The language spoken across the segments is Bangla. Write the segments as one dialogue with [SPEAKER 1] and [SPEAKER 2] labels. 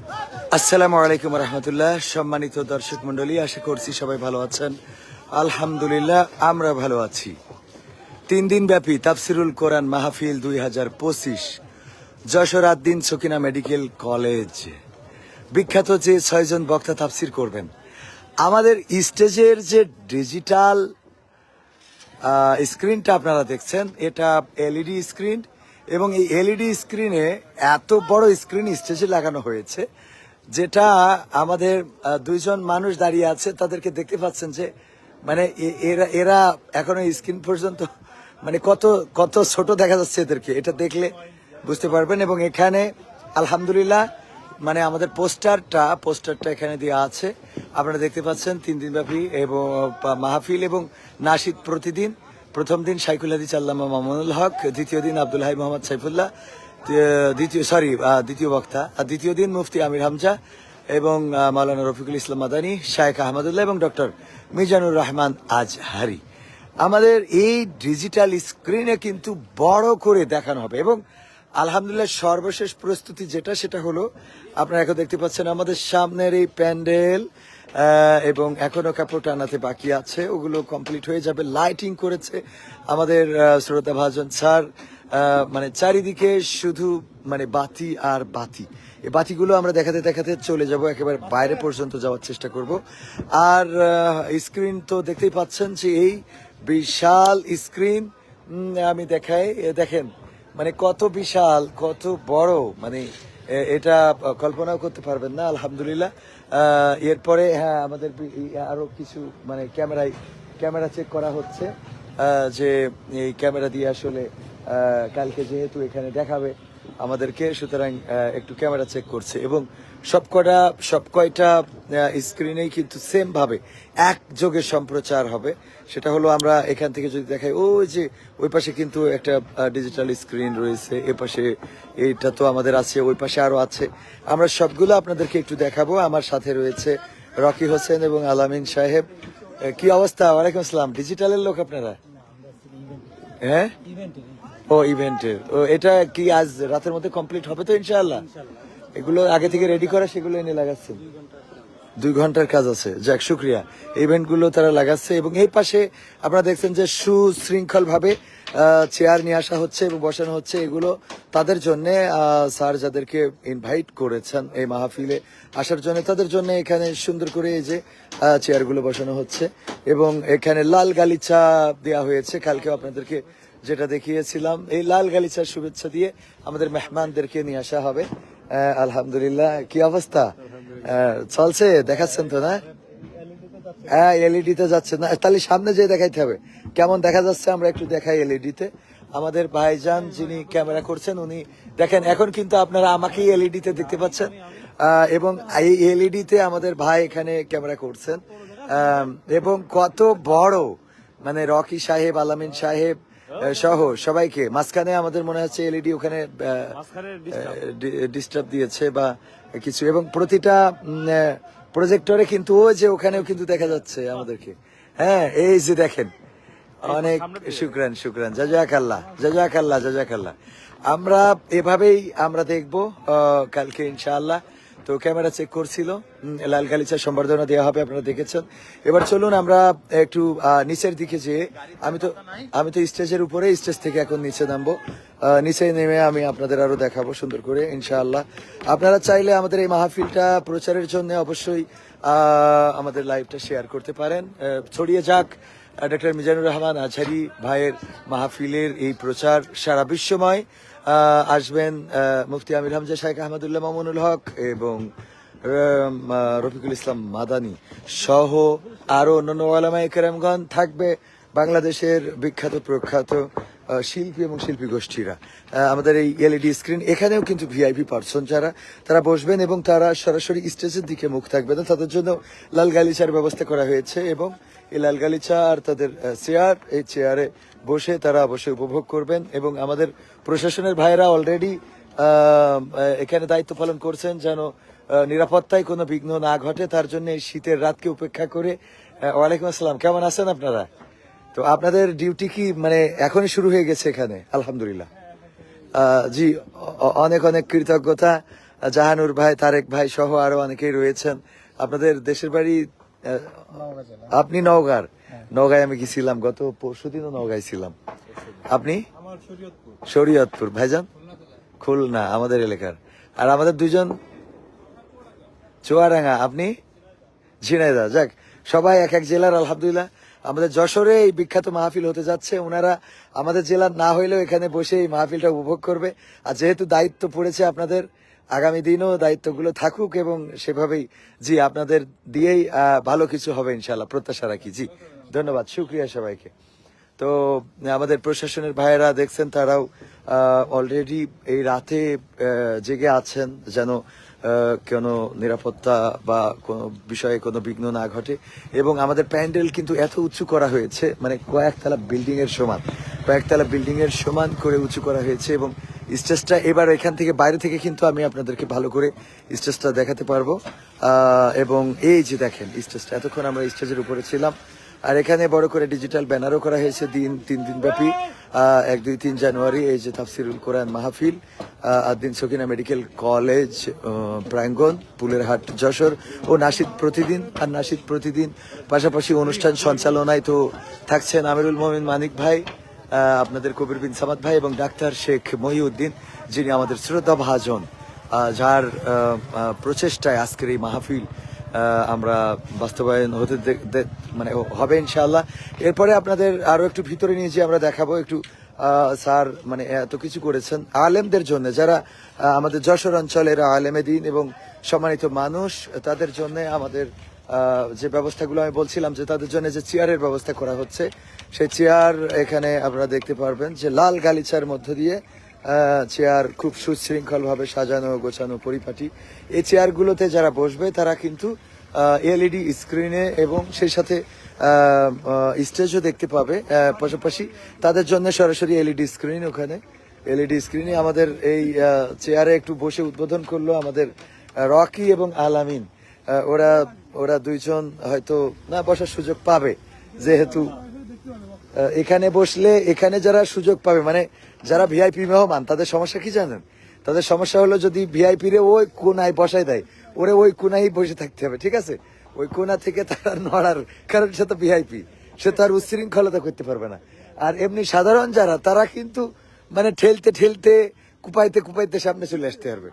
[SPEAKER 1] আসসালামু আলাইকুম রহমতুল্লাহ। সম্মানিত দর্শক মন্ডলী, আশা করছি সবাই ভালো আছেন। আলহামদুলিল্লাহ আমরা ভালো আছি। 3 দিন ব্যাপী তাফসিরুল কোরআন মাহফিল 2025 যশোর আদ্দিন সকিনা মেডিকেল কলেজ। বিখ্যাত যে 6 জন বক্তা তাফসির করবেন। আমাদের স্টেজের যে ডিজিটাল স্ক্রিনটা আপনারা দেখছেন, এটা এলইডি স্ক্রিন, এবং এই এলইডি স্ক্রিনে এত বড় স্ক্রিন স্টেজে লাগানো হয়েছে, যেটা আমাদের 2 জন মানুষ দাঁড়িয়ে আছে তাদেরকে দেখতে পাচ্ছেন যে মানে এরা এরা এখনো স্ক্রিন পর্যন্ত মানে কত কত ছোট দেখা যাচ্ছে এদেরকে, এটা দেখলে বুঝতে পারবেন। এবং এখানে আলহামদুলিল্লাহ মানে আমাদের পোস্টারটা এখানে দেওয়া আছে, আপনারা দেখতে পাচ্ছেন। 3 দিন ব্যাপী এবং মাহফিল এবং নাশিদ প্রতিদিন। প্রথম দিন শাইখুল হাদিস আল্লামা মামুনুল হক, দ্বিতীয় দিন আব্দুল হাই মোহাম্মদ সাইফুল্লাহ, দ্বিতীয় বক্তা, আর দ্বিতীয় দিন মুফতি আমির হামজা এবং মাওলানা রফিকুল ইসলাম মাদানী, শায়েখ আহমদুল্লাহ এবং ডক্টর মিজানুর রহমান আজহারি। আমাদের এই ডিজিটাল স্ক্রিনে কিন্তু বড় করে দেখানো হবে। এবং আলহামদুলিল্লাহ সর্বশেষ প্রস্তুতি সেটা হলো আপনারা এখন দেখতে পাচ্ছেন আমাদের সামনের এই প্যান্ডেল, এবং এখনো কাপড় টানাতে বাকি আছে, ওগুলো কমপ্লিট হয়ে যাবে। লাইটিং করেছে আমাদের শ্রোতা ভাজন স্যার। মানে চারিদিকে শুধু মানে বাতি আর বাতি। এই বাতিগুলো আমরা দেখাতে দেখাতে চলে যাব, একেবারে বাইরে পর্যন্ত যাওয়ার চেষ্টা করব। আর স্ক্রিন তো দেখতেই পাচ্ছেন যে এই বিশাল স্ক্রিন, আমি দেখাই, দেখেন মানে কত বিশাল, কত বড়, মানে এটা কল্পনাও করতে পারবেন না। আলহামদুলিল্লাহ। এরপরে হ্যাঁ আমাদের আরো কিছু মানে ক্যামেরা চেক করা হচ্ছে, যে এই ক্যামেরা দিয়ে আসলে কালকে যেহেতু এখানে দেখাবে আমাদেরকে, সুতরাং একটু ক্যামেরা চেক করছে। এবং সব কয়টা স্ক্রিনেই কিন্তু সেম ভাবে একযোগে সম্প্রচার হবে। সেটা হলো আমরা এখান থেকে যদি দেখাই, ওই যে ওই পাশে কিন্তু একটা ডিজিটাল স্ক্রিন রয়েছে, এ পাশে এইটা তো আমাদের আছে, ওই পাশে আরো আছে। আমরা সবগুলো আপনাদেরকে একটু দেখাবো। আমার সাথে রয়েছে রকি হোসেন এবং আলামিন সাহেব। কি অবস্থা? ওয়ালাইকুম আসসালাম। ডিজিটালের লোক আপনারা? হ্যাঁ, ও ইভেন্টের। ও এটা কি আজ রাতের মধ্যে কমপ্লিট হবে তো ইনশাআল্লাহ? এগুলো আগে থেকে রেডি করা, সেগুলো এনে লাগাচ্ছেন? 2 ঘন্টার কাজ আছে। যাক, শুক্রিয়া। ইভেন্ট গুলো তারা লাগাচ্ছে। এবং এই পাশে আপনারা দেখছেন যে সুশৃঙ্খল ভাবে চেয়ার নিয়ে আসা হচ্ছে এবং বসানো হচ্ছে। এগুলো তাদের জন্য, স্যার যাদেরকে ইনভাইট করেছেন এই মাহফিলে আসার জন্য, তাদের জন্য এখানে সুন্দর করে এই যে চেয়ারগুলো বসানো হচ্ছে। এবং এখানে লাল গালিচা দেওয়া হয়েছে, কালকেও আপনাদেরকে যেটা দেখিয়েছিলাম। এই লাল গালিচার শুভেচ্ছা দিয়ে আমাদের মেহমানদেরকে নিয়ে আসা হবে। আলহামদুলিল্লাহ। কি অবস্থা? চলছে, দেখাচ্ছেন তো না? হ্যাঁ, এলইডি তে যাচ্ছে না, তাহলে সামনে যেয়ে দেখাইতে হবে কেমন দেখা যাচ্ছে। আমরা একটু দেখাই এলইডি তে। আমাদের ভাইজান যিনি ক্যামেরা করছেন, উনি দেখেন এখন কিন্তু আপনারা আমাকেই এলইডি তে দেখতে পাচ্ছেন, এবং এই এলইডি তে আমাদের ভাই এখানে ক্যামেরা করছেন। এবং কত বড়, মানে রকি সাহেব, আলামিন সাহেব সহ সবাইকে মাঝখানে আমাদের মনে হচ্ছে এলইডি ওখানে ডিস্টার্ব দিয়েছে বা কিছু। এবং প্রতিটা প্রজেক্টরে কিন্তু ওই যে ওখানেও কিন্তু দেখা যাচ্ছে আমাদেরকে। হ্যাঁ, এই যে দেখেন, অনেক শুক্রান। জাজাকাল্লাহ। আমরা এভাবেই আমরা দেখবো কালকে ইনশাআল্লাহ। তো ক্যামেরা চেক করছিল, লাল গালিচা সম্বর্ধনা দেওয়া হবে, আপনারা দেখেছেন। এবার চলুন আমরা একটু নিচের দিকে যেয়ে, আমি তো স্টেজের উপরে, স্টেজ থেকে এখন নিচে নামবো। নিচে নেমে আমি আপনাদের আরো দেখাবো সুন্দর করে ইনশাআল্লাহ। আপনারা চাইলে আমাদের এই মাহফিলটা প্রচারের জন্য অবশ্যই আমাদের লাইভটা শেয়ার করতে পারেন। ছড়িয়ে যাক ডক্টর মিজানুর রহমান আজহারি ভাইয়ের মাহফিলের এই প্রচার সারা বিশ্বময়। আসবেন মুফতি আমির হামজা, শাইখ আহমদুল্লাহ মামুনুল হক এবং রফিকুল ইসলাম মাদানী সহ আরো অন্যান্য ওলামায়ে কেরামগণ থাকবে। বাংলাদেশের বিখ্যাত প্রখ্যাত শিল্পী এবং শিল্পী গোষ্ঠীরা। আমাদের এই এলইডি স্ক্রিন, এখানেও কিন্তু ভিআইপি পার্সন যারা, তারা বসবেন এবং তারা সরাসরি স্টেজের দিকে মুখ থাকবে না, তাদের জন্য লাল গালিচার ব্যবস্থা করা হয়েছে। এবং এই লাল গালিচা আর তাদের চেয়ার, এই চেয়ারে বসে তারা অবশ্যই উপভোগ করবেন। এবং আমাদের প্রশাসনের ভাইয়েরা অলরেডি এখানে দায়িত্ব পালন করছেন যেন নিরাপত্তায় কোনো বিঘ্ন না ঘটে, তার জন্য এই শীতের রাতকে উপেক্ষা করে। ওয়ালাইকুম আসসালাম, কেমন আছেন আপনারা? তো আপনাদের ডিউটি কি মানে এখনই শুরু হয়ে গেছে এখানে? আলহামদুলিল্লাহ। জি, অনেক অনেক কৃতজ্ঞতা। জাহানুর ভাই, তারেক ভাই সহ আরো অনেকেই রয়েছেন। আপনাদের দেশের বাড়ি আপনি নওগাঁর? নওগাঁয় আমি গেছিলাম গত পরশুদিনও নওগাঁয় ছিলাম। আপনি? শরীয়তপুর। ভাইজান? খুলনা, আমাদের এলাকার। আর আমাদের দুইজন চুয়াডাঙ্গা। আপনি? ঝিনাইদহ। যাক, সবাই এক এক জেলার। আলহামদুলিল্লাহ আমাদের যশোরে এই বিখ্যাত মাহফিল হতে যাচ্ছে। ওনারা আমাদের জেলার না হইলেও এখানে বসে এই মাহফিলটা উপভোগ করবে। আর যেহেতু দায়িত্ব পড়েছে আপনাদের, আগামী দিনও দায়িত্বগুলো থাকুক এবং সেভাবেই জি আপনাদের দিয়েই ভালো কিছু হবে ইনশাল্লাহ, প্রত্যাশা রাখি। জি ধন্যবাদ, শুক্রিয়া সবাইকে। তো আমাদের প্রশাসনের ভাইয়েরা দেখছেন, তারাও অলরেডি এই রাতে জেগে আছেন যেন কোনো নিরাপত্তা বা কোনো বিষয়ে কোনো বিঘ্ন না ঘটে। এবং আমাদের প্যান্ডেল কিন্তু এত উঁচু করা হয়েছে, মানে কয়েকতলা বিল্ডিং এর সমান, কয়েকতলা বিল্ডিং এর সমান করে উঁচু করা হয়েছে। এবং স্টেজটা এবার এখান থেকে বাইরে থেকে কিন্তু আমি আপনাদেরকে ভালো করে স্টেজটা দেখাতে পারবো। এবং এই যে দেখেন স্টেজটা, এতক্ষণ আমরা স্টেজের উপরে ছিলাম। আর এখানে বড় করে ডিজিটাল ব্যানারও করা হয়েছে 3 দিন ব্যাপী। 1, 2, 3 জানুয়ারি এই যে তাফসিরুল কোরআন মাহফিল, আদ্দিন সকিনা মেডিকেল কলেজ প্রাঙ্গণ, পুলেরহাট, যশোর। ও নাশিদ প্রতিদিন। আর নাশিদ প্রতিদিন পাশাপাশি অনুষ্ঠান সঞ্চালনায় তো থাকছেন আমিরুল মোমিন মানিক ভাই, আপনাদের কবির বিন সামাদ ভাই এবং ডাক্তার শেখ মহিউদ্দিন, যিনি আমাদের শ্রদ্ধা ভাজন, যার প্রচেষ্টায় আজকের এই মাহফিল আমরা বাস্তবায়ন হতে মানে হবে ইনশাআল্লাহ। এরপরে আপনাদের আরো একটু ভিতরে নিয়ে যে আমরা দেখাবো একটু। স্যার মানে এত কিছু করেছেন আলেমদের জন্য, যারা আমাদের যশোর অঞ্চলের আলেমে দিন এবং সম্মানিত মানুষ, তাদের জন্য আমাদের যে ব্যবস্থাগুলো আমি বলছিলাম যে তাদের জন্য যে চেয়ারের ব্যবস্থা করা হচ্ছে, সেই চেয়ার এখানে আপনারা দেখতে পারবেন যে লাল গালিচার মধ্য দিয়ে চেয়ার খুব সুশৃঙ্খল ভাবে সাজানো গোছানো পরিপাটি। এই চেয়ারগুলোতে যারা বসবে তারা কিন্তু এলইডি স্ক্রিনে এবং সেই সাথে স্টেজও দেখতে পাবে। পাশাপাশি তাদের জন্য সরাসরি এলইডি স্ক্রিন, ওখানে এলইডি স্ক্রিনে আমাদের এই চেয়ারে একটু বসে উদ্বোধন করলো আমাদের রকি এবং আলামিন। ওরা ওরা দুইজন হয়তো না বসার সুযোগ পাবে, যেহেতু এখানে বসলে এখানে যারা সুযোগ পাবে মানে যারা ভিআইপি মেহমান, তাদের সমস্যা কি জানেন? তাদের সমস্যা হলো যদি ভিআইপি রে ওই কোনায় বসাই দেয়, ওরে ওই কোনায় বসে থাকতে হবে, ঠিক আছে? ওই কোনা থেকে তারা নড়ার, কারণ সে তো ভিআইপি, সে তো আর উচ্ছৃঙ্খলতা করতে পারবে না। আর এমনি সাধারণ যারা, তারা কিন্তু মানে ঠেলতে ঠেলতে কুপাইতে কুপাইতে সামনে চলে আসতে পারবে,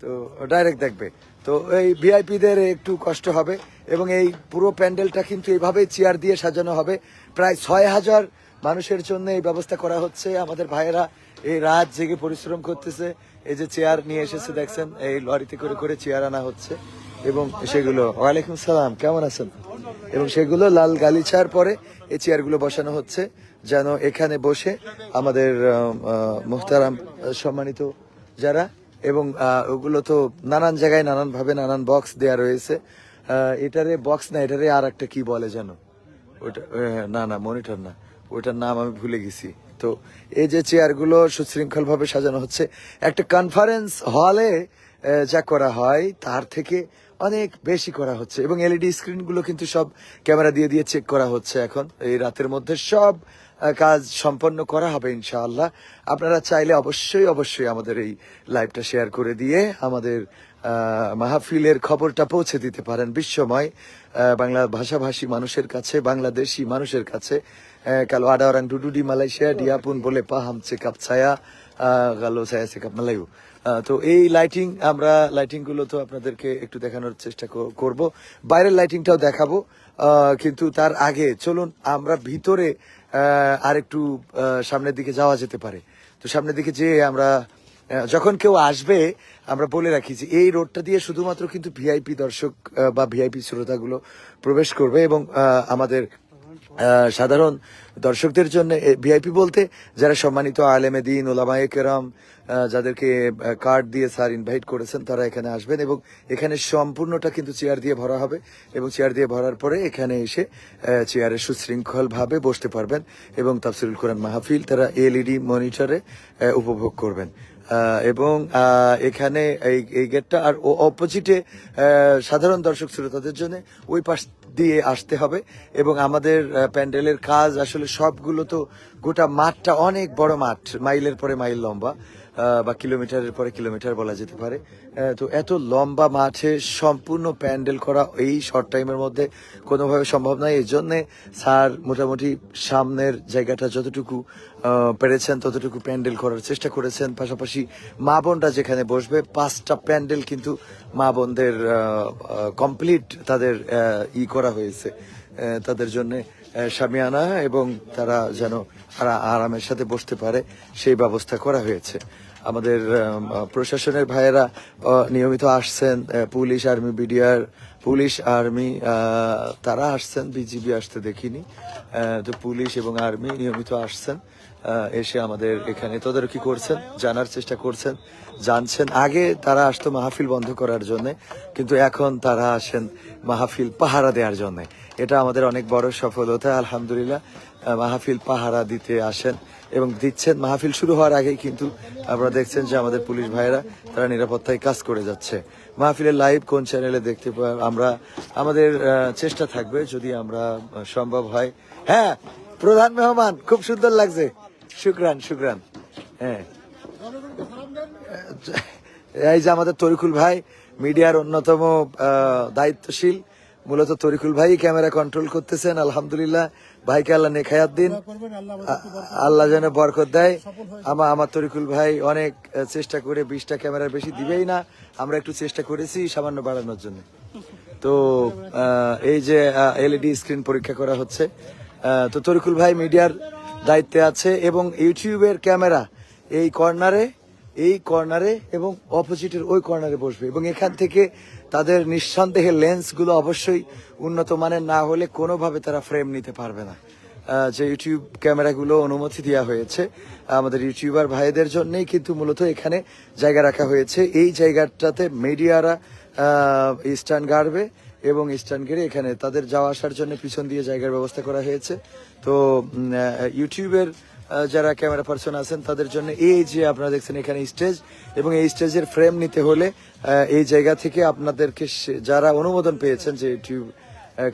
[SPEAKER 1] তো ডাইরেক্ট দেখবে। তো এই ভিআইপিদের একটু কষ্ট হবে। এবং এই পুরো প্যান্ডেলটা কিন্তু এইভাবেই চেয়ার দিয়ে সাজানো হবে। প্রায় 6,000 মানুষের জন্য এই ব্যবস্থা করা হচ্ছে। আমাদের ভাইয়েরা এই রাত জেগে পরিশ্রম করতেছে। এই যে চেয়ার নিয়ে এসেছে দেখছেন, এই লরিতে করে করে চেয়ার আনা হচ্ছে এবং সেগুলো, ওয়ালাইকুম সালাম, কেমন আছেন? এবং সেগুলো লাল গালিচার পরে এই চেয়ারগুলো বসানো হচ্ছে যেন এখানে বসে আমাদের মুহতারাম সম্মানিত যারা, এবং ওগুলো তো নানান জায়গায় নানান ভাবে নানান বক্স দেয়া রয়েছে। এটারে বক্স না, এটারে আর একটা কি বলে যেন, ওটা না না মনিটর না, ওটার নাম আমি ভুলে গেছি। তো এই যে চেয়ারগুলো সুশৃঙ্খল ভাবে সাজানো হচ্ছে, একটা কনফারেন্স হলে যা করা হয় তার থেকে অনেক বেশি করা হচ্ছে। এবং এলইডি স্ক্রিনগুলো কিন্তু সব ক্যামেরা দিয়ে দিয়ে চেক করা হচ্ছে। এখন এই রাতের মধ্যে সব কাজ সম্পন্ন করা হবে ইনশাআল্লাহ। আপনারা চাইলে অবশ্যই অবশ্যই আমাদের এই লাইভটা শেয়ার করে দিয়ে আমাদের মাহফিলের খবরটা পৌঁছে দিতে পারেন বিশ্বময় বাংলা ভাষাভাষী মানুষের কাছে, বাংলাদেশি মানুষের কাছে। কালো আডা orang duduk di Malaysia dia pun boleh paham sikap saya kalau saya sikap Melayu। তো এই লাইটিং, আমরা লাইটিং গুলো তো আপনাদেরকে একটু দেখানোর চেষ্টা করব, বাইরের লাইটিংটাও দেখাবো। কিন্তু তার আগে চলুন আমরা ভিতরে আর একটু সামনের দিকে যাওয়া যেতে পারে। তো সামনের দিকে যে আমরা যখন কেউ আসবে, আমরা বলে রাখি যে এই রোডটা দিয়ে শুধুমাত্র কিন্তু ভিআইপি দর্শক বা ভিআইপি শ্রোতাগুলো প্রবেশ করবে। এবং আমাদের সাধারণ দর্শকদের জন্য ভিআইপি বলতে যারা সম্মানিত আলেমে দিন, ওলামায়ে কেরাম, যাদেরকে কার্ড দিয়ে স্যার ইনভাইট করেছেন, তারা এখানে আসবেন। এবং এখানে সম্পূর্ণটা কিন্তু চেয়ার দিয়ে ভরা হবে এবং চেয়ার দিয়ে ভরার পরে এখানে এসে চেয়ারে সুশৃঙ্খল ভাবে বসতে পারবেন এবং তাফসিরুল কোরআন মাহফিল তারা এলইডি মনিটরে উপভোগ করবেন। এবং এখানে এই গেটটা আর অপোজিটে সাধারণ দর্শক শ্রোতাদের জন্য ওই পাশ দিয়ে আসতে হবে। এবং আমাদের প্যান্ডেলের কাজ আসলে সবগুলো তো, গোটা মাঠটা অনেক বড় মাঠ, মাইলের পরে মাইল লম্বা। বা কিলোমিটারের পরে কিলোমিটার বলা যেতে পারে। তো এত লম্বা মাঠে সম্পূর্ণ প্যান্ডেল করা এই শর্ট টাইমের মধ্যে কোনোভাবে সম্ভব নয়। এই জন্যে স্যার মোটামুটি সামনের জায়গাটা যতটুকু পেরেছেন ততটুকু প্যান্ডেল করার চেষ্টা করেছেন। পাশাপাশি মা বোনরা যেখানে বসবে 5টা প্যান্ডেল কিন্তু মা বোনদের কমপ্লিট তাদের করা হয়েছে তাদের জন্য শামিয়ানা, এবং তারা যেন আরামের সাথে বসতে পারে সেই ব্যবস্থা করা হয়েছে। আমাদের প্রশাসনের ভাইয়েরা নিয়মিত আসছেন, police army BDR police army তারা আসছেন, বিজিবি আসতে দেখিনি। তো পুলিশ এবং আর্মি নিয়মিত আসছেন, এসে আমাদের এখানে তদারকি করছেন, জানার চেষ্টা করছেন, জানছেন। আগে তারা আসতো মাহফিল বন্ধ করার জন্য, কিন্তু এখন তারা আসেন মাহফিল পাহারা দেওয়ার জন্য। এটা আমাদের অনেক বড় সফলতা আলহামদুলিল্লাহ। মাহফিল পাহারা দিতে আসেন এবং দিচ্ছেন। মাহফিল শুরু হওয়ার আগেই কিন্তু আপনারা দেখছেন যে আমাদের পুলিশ ভাইরা তারা নিরাপত্তায় কাজ করে যাচ্ছে। মাহফিলের লাইভ কোন চ্যানেলে দেখতে আমরা আমাদের চেষ্টা থাকবে যদি আমরা সম্ভব হয়। হ্যাঁ, প্রধান মেহমান খুব সুন্দর লাগছে, শুকরান শুকরান। হ্যাঁ, এই যে আমাদের তরিকুল ভাই মিডিয়ার অন্যতম দায়িত্বশীল, মূলত তরিকুল ভাই ক্যামেরা কন্ট্রোল করতেছেন। আলহামদুলিল্লাহ, ভাইকে আল্লাহ নেখায়াত দিন, আল্লাহ যেন বরকত দেয়। আমার তরিকুল ভাই অনেক চেষ্টা করে 20টা ক্যামেরার বেশি দিবেই না, আমরা একটু চেষ্টা করেছি সামান্য বাড়ানোর জন্য। তো এই যে এলইডি স্ক্রিন পরীক্ষা করা হচ্ছে, তো তরিকুল ভাই মিডিয়ার দায়িত্বে আছে এবং ইউটিউবের ক্যামেরা এই কর্নারে এবং অপোজিটের ওই কর্নারে বসবে, এবং এখান থেকে তাদের নিঃসন্দেহে লেন্সগুলো অবশ্যই উন্নত মানের না হলে কোনোভাবে তারা ফ্রেম নিতে পারবে না। যে ইউটিউব ক্যামেরাগুলো অনুমতি দেওয়া হয়েছে আমাদের ইউটিউবার ভাইদের জন্যই কিন্তু মূলত এখানে জায়গা রাখা হয়েছে। এই জায়গাটাতে মিডিয়ারা স্ট্যান্ড গাড়বে এবং স্ট্যান্ড গেড়ে এখানে তাদের যাওয়া আসার জন্য পিছন দিয়ে জায়গার ব্যবস্থা করা হয়েছে। তো ইউটিউবের যারা ক্যামেরা পার্সন আছেন তাদের জন্য এই যে আপনারা দেখছেন এখানে স্টেজ, এবং এই স্টেজের ফ্রেম নিতে হলে এই জায়গা থেকে আপনাদেরকে যারা অনুমোদন পেয়েছেন যে ইউটিউব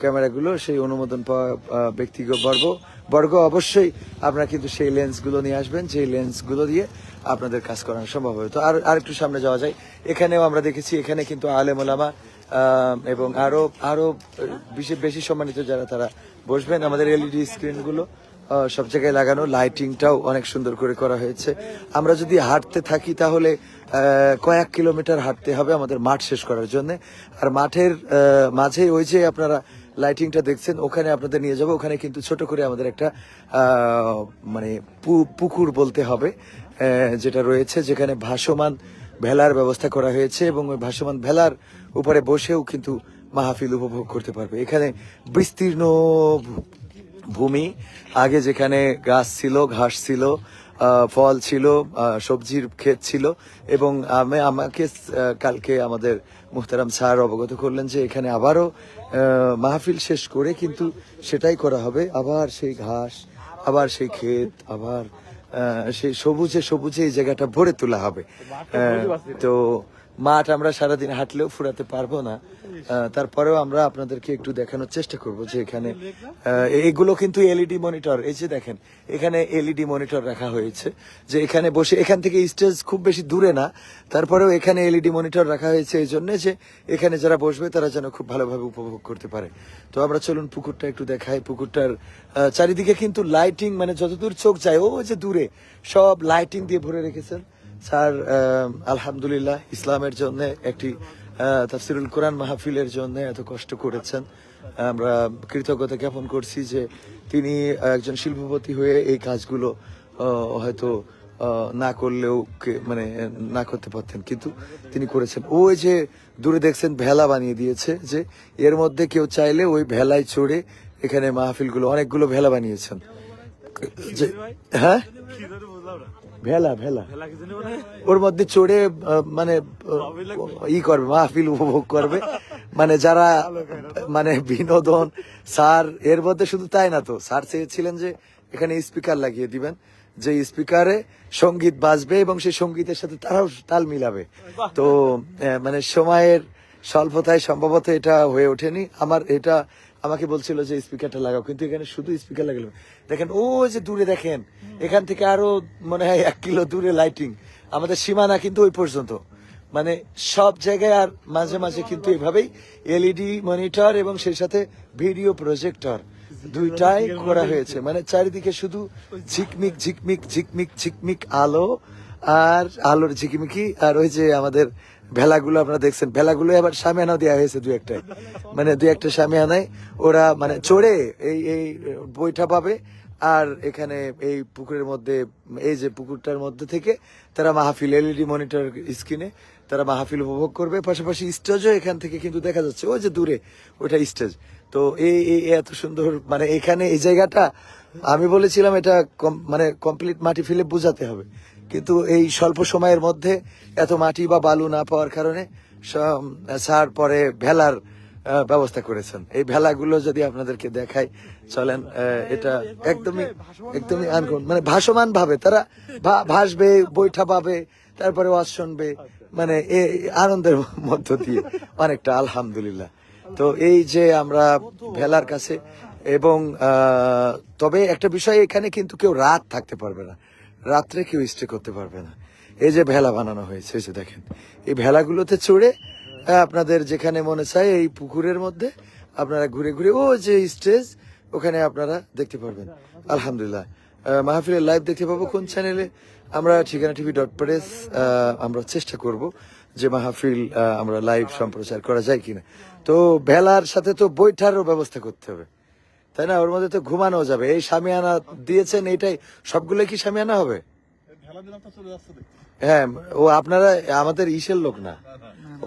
[SPEAKER 1] ক্যামেরাগুলো, সেই অনুমোদন পাওয়া ব্যক্তিগত বর্গ অবশ্যই আপনারা কিন্তু সেই লেন্সগুলো নিয়ে আসবেন, যে লেন্সগুলো দিয়ে আপনাদের কাজ করানো সম্ভব হবে। তো আর একটু সামনে যাওয়া যায়। এখানেও আমরা দেখেছি, এখানে কিন্তু আলেম ওলামা এবং আরো বেশি সম্মানিত যারা তারা বসবেন। আমাদের এলইডি স্ক্রিনগুলো সব জায়গায় লাগানো, লাইটিংটাও অনেক সুন্দর করে করা হয়েছে। আমরা যদি হাঁটতে থাকি তাহলে কয়েক কিলোমিটার হাঁটতে হবে আমাদের মাঠ শেষ করার জন্য। আর মাঠের মাঝে ওই যে আপনারা লাইটিংটা দেখছেন, ওখানে আপনাদের নিয়ে যাব। ওখানে কিন্তু ছোট করে আমাদের একটা মানে পুকুর বলতে হবে যেটা রয়েছে, যেখানে ভাসমান ভেলার ব্যবস্থা করা হয়েছে, এবং ওই ভাসমান ভেলার উপরে বসেও কিন্তু মাহফিল উপভোগ করতে পারবে। এখানে বিস্তীর্ণ ভূমি, আগে যেখানে গাছ ছিল, ঘাস ছিল, ফল ছিল, সবজির ক্ষেত ছিল, এবং আমাকে কালকে আমাদের মুহতারাম স্যার অবগত করলেন যে এখানে আবারও মাহফিল শেষ করে কিন্তু সেটাই করা হবে, আবার সেই ঘাস, আবার সেই ক্ষেত, আবার সেই সবুজে এই জায়গাটা ভরে তোলা হবে। তো মাঠ আমরা সারাদিন হাঁটলেও ফুরাতে পারবো না, তারপরেও আমরা আপনাদেরকে একটু দেখানোর চেষ্টা করব যে এখানে এগুলো কিন্তু এলইডি মনিটর। এই যে দেখেন এখানে এলইডি মনিটর রাখা হয়েছে, যে এখানে বসে, এখান থেকে স্টেজ খুব বেশি দূরে না, তারপরেও এখানে এলইডি মনিটর রাখা হয়েছে এই জন্য যে এখানে যারা বসবে তারা যেন খুব ভালোভাবে উপভোগ করতে পারে। তো আমরা চলুন পুকুরটা একটু দেখাই। পুকুরটার চারিদিকে কিন্তু লাইটিং, মানে যতদূর চোখ যায় ও যে দূরে সব লাইটিং দিয়ে ভরে রেখেছেন স্যার। আলহামদুলিল্লাহ, ইসলামের জন্য একটি তাফসিরুল কোরআন মাহফিলের জন্য এত কষ্ট করেছেন। আমরা কৃতজ্ঞতা জ্ঞাপন করছি যে তিনি একজন শিল্পপতি হয়ে এই কাজগুলো হয়তো না করলেও মানে না করতে পারতেন, কিন্তু তিনি করেছেন। ওই যে দূরে দেখছেন ভেলা বানিয়ে দিয়েছে, যে এর মধ্যে কেউ চাইলে ওই ভেলায় চড়ে এখানে মাহফিলগুলো, অনেকগুলো ভেলা বানিয়েছেন। হ্যাঁ, ভেলা ওর মধ্যে চড়ে মানে করবে, মাহফিল উপভোগ করবে, মানে যারা মানে বিনোদন। স্যার এর মধ্যে শুধু তাই না, তো স্যার চেয়েছিলেন যে এখানে স্পিকার লাগিয়ে দিবেন, যে স্পিকারে সঙ্গীত বাজবে এবং সেই সঙ্গীতের সাথে তারাও তাল মিলাবে। তো মানে সময়ের স্বল্পতায় সম্ভবত এটা হয়ে ওঠেনি। আমার এটা আমাকে বলছিল যে স্পিকারটা লাগাও, কিন্তু এখানে শুধু স্পিকার লাগালো। দেখেন ও যে দূরে দেখেন, এখান থেকে আরো মনে হয় 1 কিলো দূরে লাইটিং, আমাদের সীমানা কিন্তু ওই পর্যন্ত, মানে সব জায়গায়। আর মাঝে মাঝে কিন্তু এভাবেই এলইডি মনিটর এবং সেই সাথে ভিডিও প্রজেক্টর দুইটাই করা হয়েছে, মানে চারিদিকে শুধু ঝিকমিক ঝিকমিক ঝিকমিক ঝিকমিক আলো আর আলোর ঝিকমিকি। আর ওই যে আমাদের ভেলাগুলো আপনারা দেখছেন, ভেলাগুলো আবার সামিয়ানাও দেওয়া হয়েছে দুই একটায়, মানে দুই একটা সামিয়ানায় ওরা মানে চড়ে এই এই বইটা পাবে। আর এখানে এই পুকুরের মধ্যে, এই যে পুকুরটার মধ্যে থেকে তারা মাহফিল এলইডি মনিটর স্ক্রিনে তারা মাহফিল উপভোগ করবে। পাশাপাশি স্টেজও এখান থেকে কিন্তু দেখা যাচ্ছে, ওই যে দূরে ওইটা স্টেজ। তো এই এই এত সুন্দর, মানে এখানে এই জায়গাটা আমি বলেছিলাম এটা মানে কমপ্লিট মাটি ফেলে বোঝাতে হবে, কিন্তু এই স্বল্প সময়ের মধ্যে এত মাটি বা বালু না পাওয়ার কারণে স্যার পরে ভেলার ব্যবস্থা করেছেন। এই ভেলাগুলো যদি আপনাদেরকে দেখাই, চলেন। এটা একদমই একদমই মানে ভাসমান ভাবে তারা ভাসবে, বৈঠা পাবে, তারপরে ওয়াজ শুনবে, মানে এই আনন্দের মধ্য দিয়ে অনেকটা, আলহামদুলিল্লাহ। তো এই যে আমরা ভেলার কাছে, এবং তবে একটা বিষয়, এখানে কিন্তু কেউ রাত থাকতে পারবে না, রাত্রে কেউ স্টে করতে পারবে না। এই যে ভেলা বানানো হয়েছে, এই যে দেখেন, এই ভেলাগুলোতে চড়ে আপনাদের যেখানে মনে চায় এই পুকুরের মধ্যে আপনারা ঘুরে ঘুরে ও যে স্টেজ ওখানে আপনারা দেখতে পারবেন। আলহামদুলিল্লাহ, মাহফিলের লাইভ দেখতে পাবো কোন চ্যানেলে? আমরা ঠিকানা tv.press আমরা চেষ্টা করব যে মাহফিল আমরা লাইভ সম্প্রচার করা যায় কিনা। তো ভেলার সাথে তো বৈঠারও ব্যবস্থা করতে হবে, তাই না? ওর মধ্যে তো ঘুমানো যাবে। এই সামিয়ানা দিয়েছেন, এটাই সবগুলো কি সামিয়ানা হবে? হ্যাঁ, ও আপনারা আমাদের ইসের লোক না,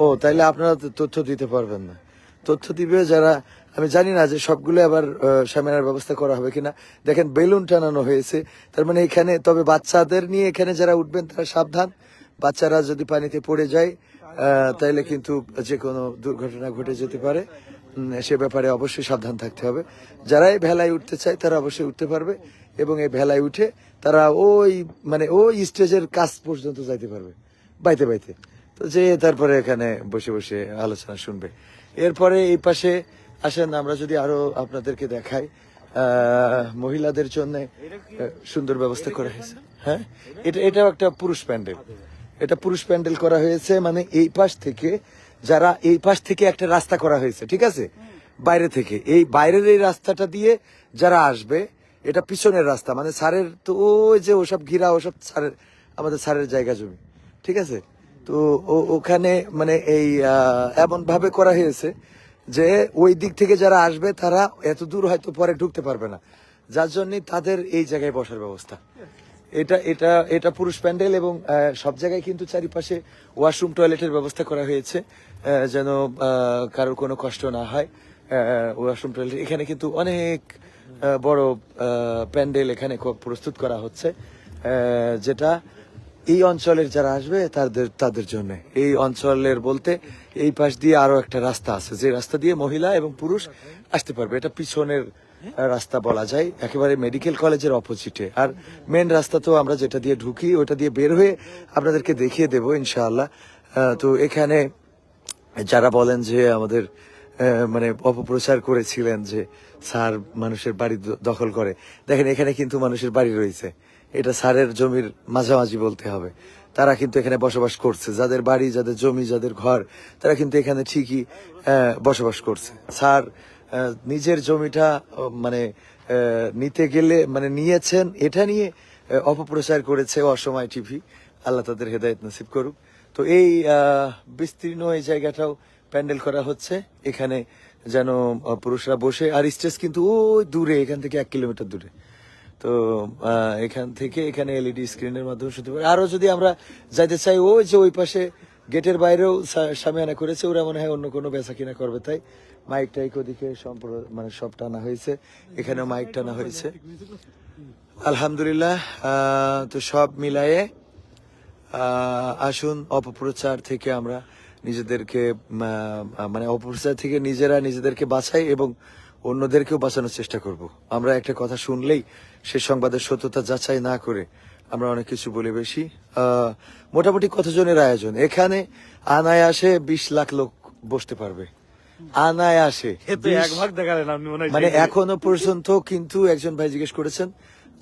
[SPEAKER 1] ও তাইলে আপনারা তথ্য দিতে পারবেন না। তথ্য দিবে যারা, আমি জানি না যে সবগুলো আবার সামিয়ানার ব্যবস্থা করা হবে কিনা। দেখেন বেলুন টানানো হয়েছে, তার মানে এখানে, তবে বাচ্চাদের নিয়ে এখানে যারা উঠবেন তারা সাবধান, বাচ্চারা যদি পানিতে পড়ে যায় তাইলে কিন্তু যে কোনো দুর্ঘটনা ঘটে যেতে পারে, সে ব্যাপারে অবশ্যই সাবধান থাকতে হবে। যারা এই ভেলায় উঠতে চায় তারা অবশ্যই উঠতে পারবে, এবং এই ভেলায় উঠে তারা ওই মানে ওই স্টেজের কাছ পর্যন্ত যাইতে পারবে বাইতে বাইতে। তো যে তারপরে এখানে বসে বসে আলোচনা শুনবে। এরপরে এই পাশে আসেন, আমরা যদি আরো আপনাদেরকে দেখাই, মহিলাদের জন্য সুন্দর ব্যবস্থা করা হয়েছে। হ্যাঁ, এটাও একটা পুরুষ প্যান্ডেল, এটা পুরুষ প্যান্ডেল করা হয়েছে, মানে এই পাশ থেকে যারা, এই পাশ থেকে একটা রাস্তা করা হয়েছে, ঠিক আছে, বাইরে থেকে, এই বাইরের এই রাস্তাটা দিয়ে যারা আসবে, এটা পিছনের রাস্তা, মানে স্যারের তো ওই যে ওসব ঘিরা, ওসব স্যারের, আমাদের স্যারের জায়গা জমি, ঠিক আছে। তো ওখানে মানে এই এমন ভাবে করা হয়েছে যে ওই দিক থেকে যারা আসবে তারা এত দূর হয়তো পরে ঢুকতে পারবে না, যার জন্য তাদের এই জায়গায় বসার ব্যবস্থা। এটা এটা এটা পুরুষ প্যান্ডেল, এবং সব জায়গায় কিন্তু চারিপাশে ওয়াশরুম টয়লেটের ব্যবস্থা করা হয়েছে, যেন কারোর কোনো কষ্ট না হয়। ওয়াশরুম টয়লেট এখানে কিন্তু অনেক বড় প্যান্ডেল এখানে প্রস্তুত করা হচ্ছে, যেটা এই অঞ্চলের যারা আসবে তাদের জন্য। এই অঞ্চলের বলতে এই পাশ দিয়ে আরো একটা রাস্তা আছে, যে রাস্তা দিয়ে মহিলা এবং পুরুষ আসতে পারবে। এটা পিছনের রাস্তা বলা যায়, একেবারে মেডিকেল কলেজের অপোজিটে। আর মেন রাস্তা তো আমরা যেটা দিয়ে ঢুকি ওটা দিয়ে বের হয়ে আপনাদেরকে দেখিয়ে দেবো ইনশাআল্লাহ। তো এখানে যারা বলেন যে আমাদের মানে অপপ্রচার করেছিলেন যে স্যার মানুষের বাড়ি দখল করে, দেখেন এখানে কিন্তু মানুষের বাড়ি রয়েছে, এটা স্যারের জমির মাঝামাঝি বলতে হবে। তারা কিন্তু এখানে বসবাস করছে, যাদের বাড়ি, যাদের জমি, যাদের ঘর, তারা কিন্তু এখানে ঠিকই বসবাস করছে। স্যার নিজের জমিটা মানে নিতে গেলে, মানে নিয়েছেন, এটা নিয়ে অপপ্রচার করেছে অসময় টিভি, আল্লাহ তাদের হেদায়েত নসিব করুক। তো এই বিস্তীর্ণ এই জায়গাটাও প্যান্ডেল করা হচ্ছে, এখানে যেন পুরুষরা বসে, আর স্টেজ কিন্তু ওই দূরে, এখান থেকে 1 কিলোমিটার দূরে। তো এখান থেকে এখানে এলইডি স্ক্রিনের মাধ্যমে শুনতে পারে। আরো যদি আমরা যাইতে চাই, ওই যে ওই পাশে গেটের বাইরেও সামিয়ানা করেছে, ওরা মনে হয় অন্য কোনো বেচা কিনা করবে, তাই মাইক টাইক ওদিকে মানে সব টানা হয়েছে, এখানেও মাইক টানা হয়েছে। আলহামদুলিল্লাহ। তো সব মিলায়ে আসুন অপপ্রচার থেকে আমরা নিজেদেরকে, মানে অপপ্রচার থেকে নিজেদেরকে বাঁচাই এবং অন্যদেরকেও বাঁচানোর চেষ্টা করব। আমরা একটা কথা শুনলেই সে সংবাদের সত্যতা যাচাই না করে আমরা অনেক কিছু বলে বেশি। মোটামুটি কতজনের আয়োজন এখানে? আনায়াসে 20 লাখ লোক বসতে পারবে, আনায় আসে
[SPEAKER 2] এতে এক ভাগ দেখালেন আপনি মনে হয়
[SPEAKER 1] মানে
[SPEAKER 2] সেই-
[SPEAKER 1] এখনো পর্যন্ত কিন্তু একজন ভাই জিজ্ঞেস করেছেন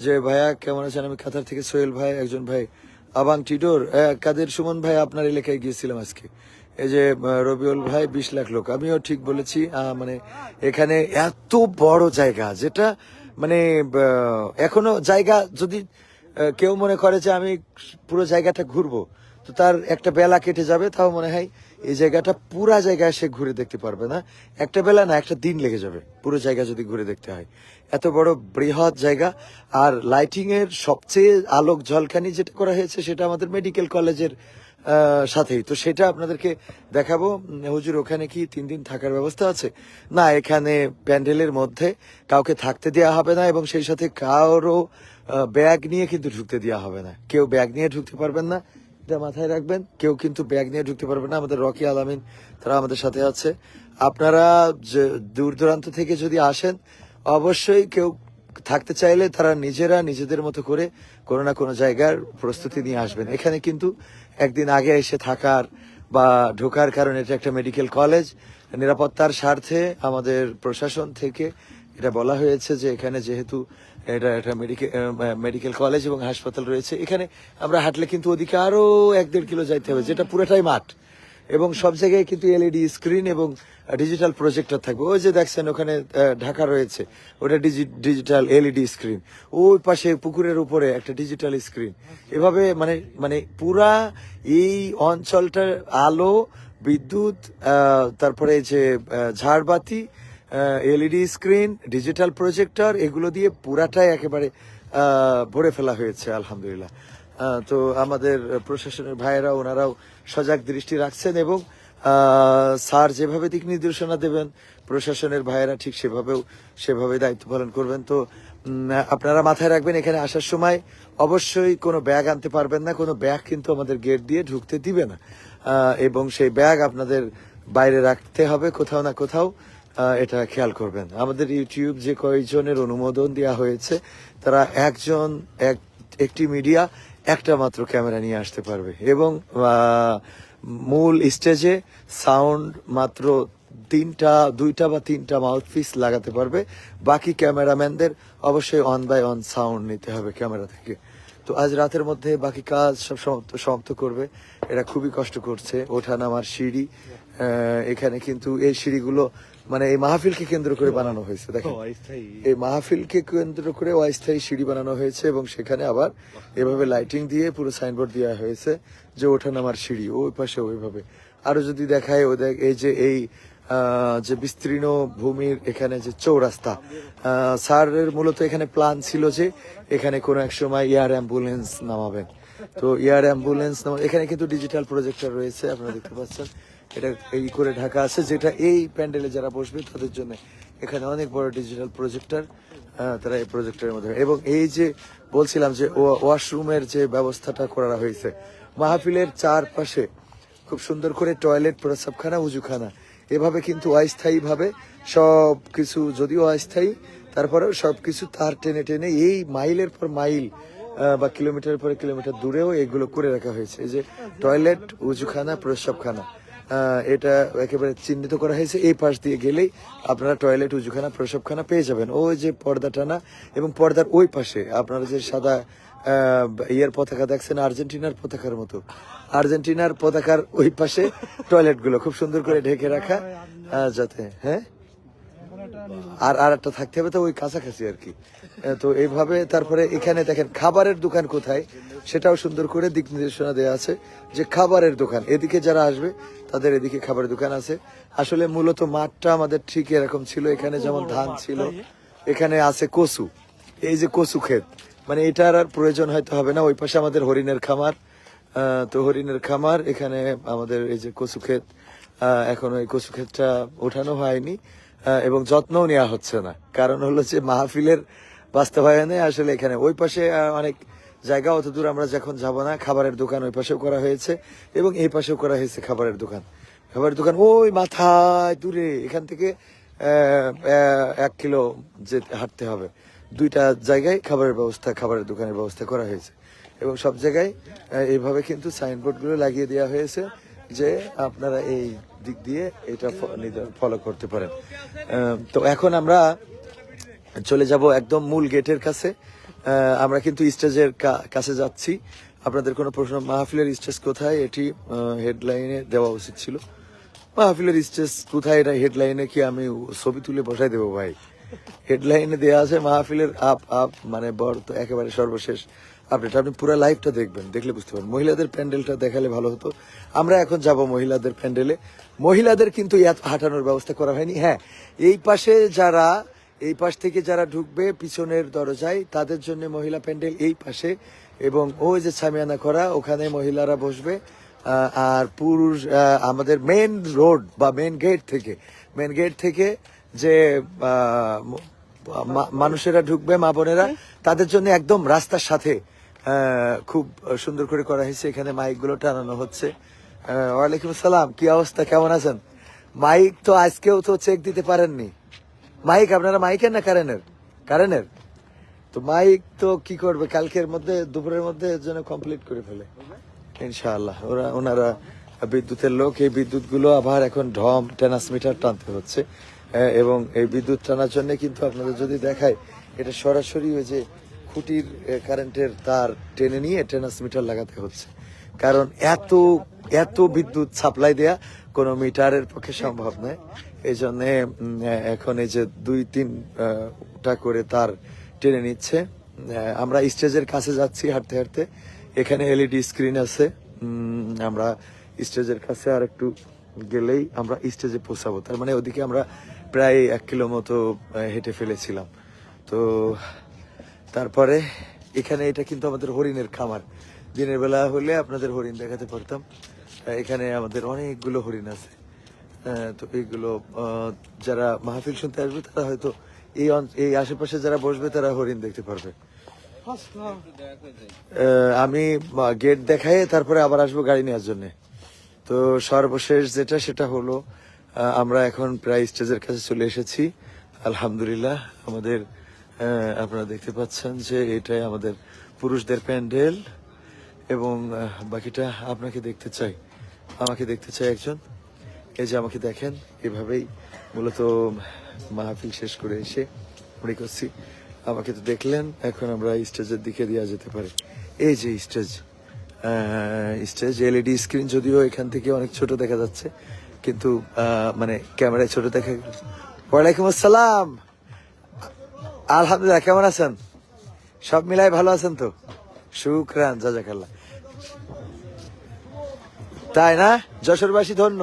[SPEAKER 1] যে ভাইয়া কেমন আছেন, আমি কাতার থেকে সোহেল ভাই, একজন ভাই আবাং টিডোর, কাদের সুমন ভাই আপনার এলাকায় গিয়েছিলাম আজকে, এই যে রবিউল ভাই 20 লাখ লোক, আমিও ঠিক বলেছি। মানে এখানে এত বড় জায়গা যেটা মানে এখনো জায়গা যদি কেউ মনে করে যে আমি পুরো জায়গাটা ঘুরবো, তো তার একটা বেলা কেটে যাবে, তাও মনে হয় এই জায়গাটা পুরা জায়গায় সে ঘুরে দেখতে পারবে না। একটা বেলা না, একটা দিন লেগে যাবে পুরো জায়গা যদি ঘুরে দেখতে হয়। এত বড় বৃহৎ জায়গা। আর লাইটিং এর সবচেয়ে আলোক ঝলকানি যেটা করা হয়েছে সেটা আমাদের মেডিকেল কলেজের সাথেই, তো সেটা আপনাদেরকে দেখাবো। হুজুর ওখানে কি 3 দিন থাকার ব্যবস্থা আছে? না, এখানে প্যান্ডেলের মধ্যে কাউকে থাকতে দেওয়া হবে না, এবং সেই সাথে কারো ব্যাগ নিয়ে কিন্তু ঢুকতে দেওয়া হবে না। কেউ ব্যাগ নিয়ে ঢুকতে পারবেন না, এটা মাথায় রাখবেন। কেউ কিন্তু ব্যাগ নিয়ে ঢুকতে পারবেন না। আমাদের রকি আলামিন তারা আমাদের সাথে আছে। আপনারা দূর দূরান্ত থেকে যদি আসেন, অবশ্যই কেউ থাকতে চাইলে তারা নিজেরা নিজেদের মতো করে কোনো না কোনো জায়গার প্রস্তুতি নিয়ে আসবেন। এখানে কিন্তু একদিন আগে এসে থাকার বা ঢোকার, কারণ এটা একটা মেডিকেল কলেজ, নিরাপত্তার স্বার্থে আমাদের প্রশাসন থেকে এটা বলা হয়েছে যে এখানে যেহেতু এটা একটা মেডিকেল কলেজ এবং হাসপাতাল রয়েছে, এখানে আমরা হাঁটলে কিন্তু ওদিকে আরো 1-1.5 কিলো যাইতে হবে, যেটা পুরোটাই মাঠ, এবং সব জায়গায় কিন্তু এলইডি স্ক্রিন এবং ডিজিটাল প্রজেক্টর থাকবে। ওই যে দেখছেন ওখানে ঢাকা রয়েছে, ওটা ডিজিটাল এলইডি স্ক্রিন। ওই পাশে পুকুরের উপরে একটা ডিজিটাল স্ক্রিন। এভাবে মানে মানে পুরা এই অঞ্চলটার আলো, বিদ্যুৎ, তারপরে যে ঝাড়বাতি, এলইডি স্ক্রিন, ডিজিটাল প্রজেক্টর, এগুলো দিয়ে পুরাটাই একেবারে ভরে ফেলা হয়েছে আলহামদুলিল্লাহ। তো আমাদের প্রশাসনের ভাইয়েরা ওনারাও সজাগ দৃষ্টি রাখছেন, এবং স্যার যেভাবে দিক নির্দেশনা দেবেন প্রশাসনের ভাইয়েরা ঠিক সেভাবে দায়িত্ব পালন করবেন। তো আপনারা মাথায় রাখবেন, এখানে আসার সময় অবশ্যই কোনো ব্যাগ আনতে পারবেন না। কোনো ব্যাগ কিন্তু আমাদের গেট দিয়ে ঢুকতে দিবে না, এবং সেই ব্যাগ আপনাদের বাইরে রাখতে হবে কোথাও না কোথাও। এটা খেয়াল করবেন। আমাদের ইউটিউব যে কয়েকজনের অনুমোদন দেওয়া হয়েছে, তারা একটি মিডিয়া একটা মাত্র ক্যামেরা নিয়ে আসতে পারবে, এবং মূল স্টেজে সাউন্ড মাত্র 2টা বা 3টা মাউথপিস লাগাতে পারবে। বাকি ক্যামেরাম্যানদের অবশ্যই অন বাই অন সাউন্ড নিতে হবে ক্যামেরা থেকে। তো আজ রাতের মধ্যে বাকি কাজ সব সমাপ্ত করবে। এরা খুবই কষ্ট করছে, ওঠা নামার সিঁড়ি। এখানে কিন্তু এই সিঁড়িগুলো মানে এই মাহফিলকে কেন্দ্র করে বানানো হয়েছে। দেখেন, এই মাহফিলকে কেন্দ্র করে অস্থায়ী সিঁড়ি বানানো হয়েছে, এবং সেখানে আবার এভাবে লাইটিং দিয়ে পুরো সাইনবোর্ড দেওয়া হয়েছে যে ওঠা নামার সিঁড়ি। ওই পাশে ওইভাবে আরো যদি দেখায়, এই যে যে বিস্তীর্ণ ভূমির এখানে যে চৌরাস্তা, স্যারের মূলত এখানে প্ল্যান ছিল যে এখানে কোনো এক সময় এয়ার অ্যাম্বুলেন্স নামাবেন। তো এয়ার অ্যাম্বুলেন্স এখানে কিন্তু ডিজিটাল প্রজেক্টর রয়েছে, আপনারা দেখতে পাচ্ছেন। এটা এই করে ঢাকা আছে, যেটা এই প্যান্ডেলে যারা বসবে তাদের জন্য এখানে অনেক বড় ডিজিটাল প্রজেক্টর, তারা এই প্রজেক্টরের মধ্যে। এবং এই যে বলছিলাম যে ওয়াশরুমের যে ব্যবস্থাটা করা হয়েছে মাহফিলের চারপাশে, খুব সুন্দর করে টয়লেট, প্রস্রাবখানা, উজুখানা, এভাবে কিন্তু অস্থায়ীভাবে সব কিছু, যদিও অস্থায়ী তারপরেও সবকিছু তার টেনে টেনে এই মাইলের পর মাইল বা কিলোমিটার পর কিলোমিটার দূরেও এগুলো করে রাখা হয়েছে। এই যে টয়লেট, উজুখানা, প্রস্রাবখানা, এটা একেবারে চিহ্নিত করা হয়েছে। এই পাশ দিয়ে গেলেই আপনারা টয়লেট, উজুখানা, প্রস্রাবখানা পেয়ে যাবেন। ওই যে পর্দা টানা, এবং পর্দার ওই পাশে আপনারা যে সাদা ইয়ের পতাকা দেখছেন, আর্জেন্টিনার পতাকার মতো, আর্জেন্টিনার পতাকার ওই পাশে টয়লেট গুলো খুব সুন্দর করে ঢেকে রাখা, যাতে আর একটা থাকতে হবে, তো ওই কাছাকাছি আর কি। তো এইভাবে তারপরে এখানে দেখেন খাবারের দোকান কোথায়, সেটাও সুন্দর করে দিক নির্দেশনা দেওয়া আছে যে খাবারের দোকান এদিকে যারা আসবে তাদের এদিকে খাবারের দোকান আছে। আসলে মূলত মাঠটা আমাদের ঠিক এরকম ছিল, এখানে যেমন ধান ছিল, এখানে আছে কচু, এই যে কচু ক্ষেত, মানে এটার আর প্রয়োজন হয়তো হবে না। ওই পাশে আমাদের হরিণের খামার, তো হরিণের খামার, এখানে আমাদের এই যে কচু ক্ষেত, এখনো এই কচু ক্ষেতটা ওঠানো হয়নি, এবং যত্নও নেওয়া হচ্ছে না। কারণ হলো যে মাহফিলের বাস্তবায়নে আসলে এখানে ওই পাশে অনেক জায়গা, অত দূর আমরা যখন যাব না। খাবারের দোকান ওই পাশেও করা হয়েছে, এবং এই পাশেও করা হয়েছে খাবারের দোকান। খাবারের দোকান ওই মাথায় দূরে, এখান থেকে 1 কিলো হাঁটতে হবে। 2টা জায়গায় খাবারের দোকানের ব্যবস্থা করা হয়েছে, এবং সব জায়গায় এইভাবে কিন্তু সাইনবোর্ড গুলো লাগিয়ে দেওয়া হয়েছে যে আপনারা এই দিক দিয়ে এটা ফলো করতে পারেন। তো এখন আমরা চলে যাব একদম মূল গেটের কাছে। আমরা কিন্তু স্টেজের কাছে যাচ্ছি। আপনাদের কোনো প্রশ্ন, মাহফিলের স্টেজ কোথায়, এটি হেডলাইনে দেওয়া উচিত ছিল। মাহফিলের স্টেজ কোথায়, এটা হেডলাইনে কি আমি ছবি তুলে বসাই দেবো ভাই? হেডলাইনে দেওয়া আছে মাহফিলের মানে তো একেবারে সর্বশেষ আপডেট। আপনি পুরো লাইভটা দেখবেন, দেখলে বুঝতে পারবেন। মহিলাদের প্যান্ডেলটা দেখালে ভালো হতো। আমরা এখন যাব মহিলাদের প্যান্ডেলে। মহিলাদের কিন্তু এত হাঁটানোর ব্যবস্থা করা হয়নি। হ্যাঁ, এই পাশ থেকে যারা ঢুকবে পিছনের দরজায়, তাদের জন্য মহিলা প্যান্ডেল এই পাশে, এবং ওই যে সামিয়ানা করা, ওখানে মহিলারা বসবে। আর পুরুষ আমাদের মেন রোড বা মেন গেট থেকে যে মানুষেরা ঢুকবে, মা বোনেরা, তাদের জন্য একদম রাস্তার সাথে খুব সুন্দর করে করা হয়েছে। এখানে মাইক গুলো টানানো হচ্ছে। ওয়ালাইকুম আসসালাম, কি অবস্থা, কেমন আছেন? মাইক তো আজকেও তো চেক দিতে পারেননি। মাইক আপনারা মাইকের না কারেনের? তো মাইক তো কি করবে, কালকের মধ্যে, দুপুরের মধ্যে এর জন্য কমপ্লিট করে ফেলে ইনশাআল্লাহ। ওনারা বিদ্যুতের লোক, এই বিদ্যুৎ গুলো আবার এখন ট্রান্সমিটার টানতে হচ্ছে। এবং এই বিদ্যুৎ টানার জন্য কিন্তু আপনাদের যদি দেখায়, এটা সরাসরি ওই যে খুঁটির কারেন্টের তার টেনে নিয়ে ট্রান্সমিটার লাগাতে হচ্ছে। কারণ এত বিদ্যুৎ সাপ্লাই দেয়া কোনো মিটারের পক্ষে সম্ভব নয়। এই জন্য এখন এই যে 2-3টা করে তার টেনে নিচ্ছে। আমরা স্টেজের কাছে যাচ্ছি হাঁটতে হাঁটতে। এখানে এলইডি স্ক্রিন আছে। আমরা স্টেজের কাছে আর একটু গেলেই আমরা স্টেজে পৌঁছাবো। তার মানে ওদিকে আমরা প্রায় 1 কিলো মতো হেঁটে ফেলেছিলাম। তো তারপরে এখানে, এটা কিন্তু আমাদের হরিণের খামার। দিনের বেলা হলে আপনাদের হরিণ দেখাতে পারতাম। এখানে আমাদের অনেকগুলো হরিণ আছে। তো এইগুলো যারা মাহফিল শুনতে আসবে তারা হয়তো এই আশেপাশে যারা বসবে তারা হরিণ দেখতে পারবে। আমি গেট দেখাই, তারপরে আবার আসবো গাড়ি নেওয়ার জন্য। তো সর্বশেষ সেটা হলো, আমরা এখন প্রায় স্টেজের কাছে চলে এসেছি। আলহামদুলিল্লাহ, আমাদের আপনারা দেখতে পাচ্ছেন যে এটাই আমাদের পুরুষদের প্যান্ডেল। এবং বাকিটা আমাকে দেখতে চাই একজন। এই যে আমাকে দেখেন, এভাবেই মূলত মাহফিল শেষ করে এসে মনে করছি। আমাকে তো দেখলেন, এখন আমরা স্টেজের দিকে দেওয়া যেতে পারে। এই যে স্টেজ এলইডি স্ক্রিন, যদিও এখান থেকে অনেক ছোট দেখা যাচ্ছে, কিন্তু মানে ক্যামেরায় ছোট দেখা। ওয়ালাইকুম আসসালাম, আলহামদুলিল্লাহ, কেমন আছেন? সব মিলাই ভালো আছেন তো? শুকরান, জাজাকাল্লাহ। তাই না, যশোরবাসী ধন্য।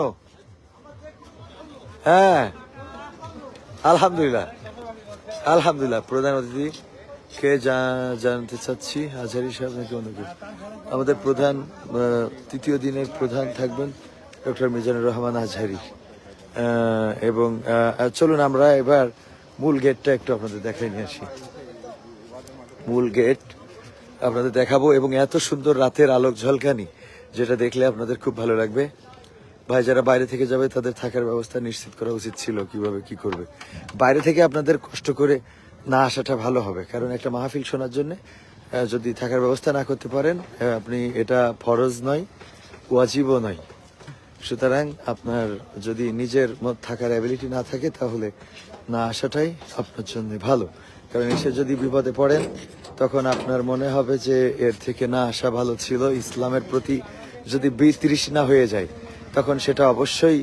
[SPEAKER 1] হ্যাঁ, আলহামদুলিল্লাহ। প্রধান অতিথি কে জানতে চাচ্ছি, আজহারি সাহেব নাকি অন্য কেউ? আমাদের প্রধান, তৃতীয় দিনের প্রধান থাকবেন ডক্টর মিজানুর রহমান আজহারি। এবং চলুন আমরা এবার মূল গেটটা একটু আপনাদের দেখাই নিয়ে আসি। মূল গেট আপনাদের দেখাবো, এবং এত সুন্দর রাতের আলোক ঝলকানি, যেটা দেখলে আপনাদের খুব ভালো লাগবে। ভাই, যারা বাইরে থেকে যাবে তাদের থাকার ব্যবস্থা নিশ্চিত করা উচিত ছিল। কিভাবে কি করবে? বাইরে থেকে আপনাদের কষ্ট করে না আসাটা ভালো হবে, কারণ একটা মাহফিল শোনার জন্য যদি থাকার ব্যবস্থা না করতে পারেন, আপনি, এটা ফরজ নয়, ওয়াজিবও নয়। সুতরাং আপনার যদি নিজের থাকার অ্যাবিলিটি না থাকে, তাহলে না আসাটাই আপনার জন্য ভালো। কারণ এসে যদি বিপদে পড়েন, তখন আপনার মনে হবে যে এর থেকে না আসা ভালো ছিল। ইসলামের প্রতি যদি বিতৃষ্ণা হয়ে যায়, তখন সেটা অবশ্যই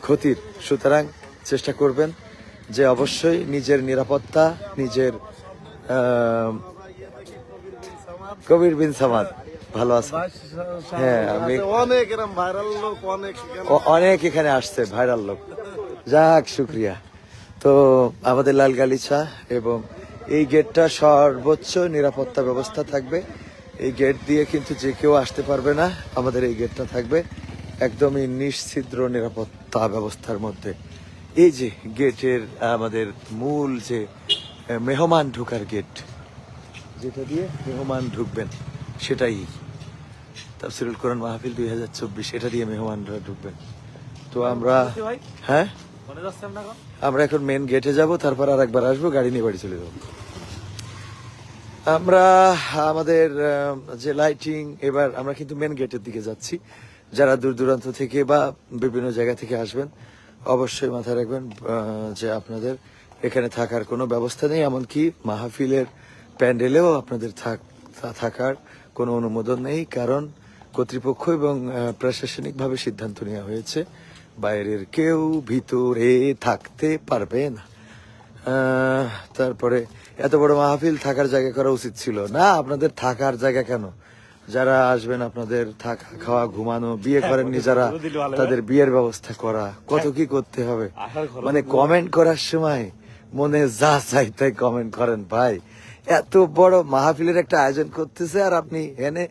[SPEAKER 1] ক্ষতির। সুতরাং চেষ্টা করবেন যে অবশ্যই নিজের নিরাপত্তা, নিজের কবির বিন সামাদ ভালো আছে। হ্যাঁ, আমি অনেক এখানে আসছে ভাইরাল লোক। যাক, শুক্রিয়া। তো আমাদের লাল গালিচা, এবং এই গেটটা সর্বোচ্চ নিরাপত্তা ব্যবস্থা থাকবে। এই গেট দিয়ে কিন্তু যে কেউ আসতে পারবে না। আমাদের এই গেটটা থাকবে একদমই নিশ্ছিদ্র নিরাপত্তা ব্যবস্থার মধ্যে। এই যে গেটের আমাদের মূল যে মেহমান ঢোকার গেট, যেটা দিয়ে মেহমান ঢুকবেন, সেটাই তাফসিরুল কোরআন মাহফিল 2024, এটা দিয়ে মেহমানরা ঢুকবেন। তো আমরা, হ্যাঁ, আমরা এখন মেন গেটে যাব, তারপর আর একবার আসবো, গাড়ি নিয়ে বাড়ি চলে যাব। আমরা আমাদের যে লাইটিং, এবার আমরা কিন্তু মেন গেটের দিকে যাচ্ছি। যারা দূর দূরান্ত থেকে বা বিভিন্ন জায়গা থেকে আসবেন অবশ্যই মাথায় রাখবেন যে আপনাদের এখানে থাকার কোনো ব্যবস্থা নেই, এমনকি মাহফিলের প্যান্ডেলেও আপনাদের থাকার কোনো অনুমোদন নেই, কারণ কর্তৃপক্ষ এবং প্রশাসনিকভাবে সিদ্ধান্ত নেওয়া হয়েছে বাইরের কেউ ভিতরে থাকতে পারবে না। তারপরে এত বড় মাহফিল থাকার জায়গা করা উচিত ছিল না। আপনাদের থাকার জায়গা কেন, যারা আসবেন আপনাদের থাকা খাওয়া ঘুমানো, বিয়ে করেননি যারা তাদের বিয়ের ব্যবস্থা করা, কত কি করতে হবে। মানে কমেন্ট করার সময় মনে যা চাই তাই কমেন্ট করেন ভাই। এত বড় মাহফিলের একটা আয়োজন করতেছে আর আপনি এনে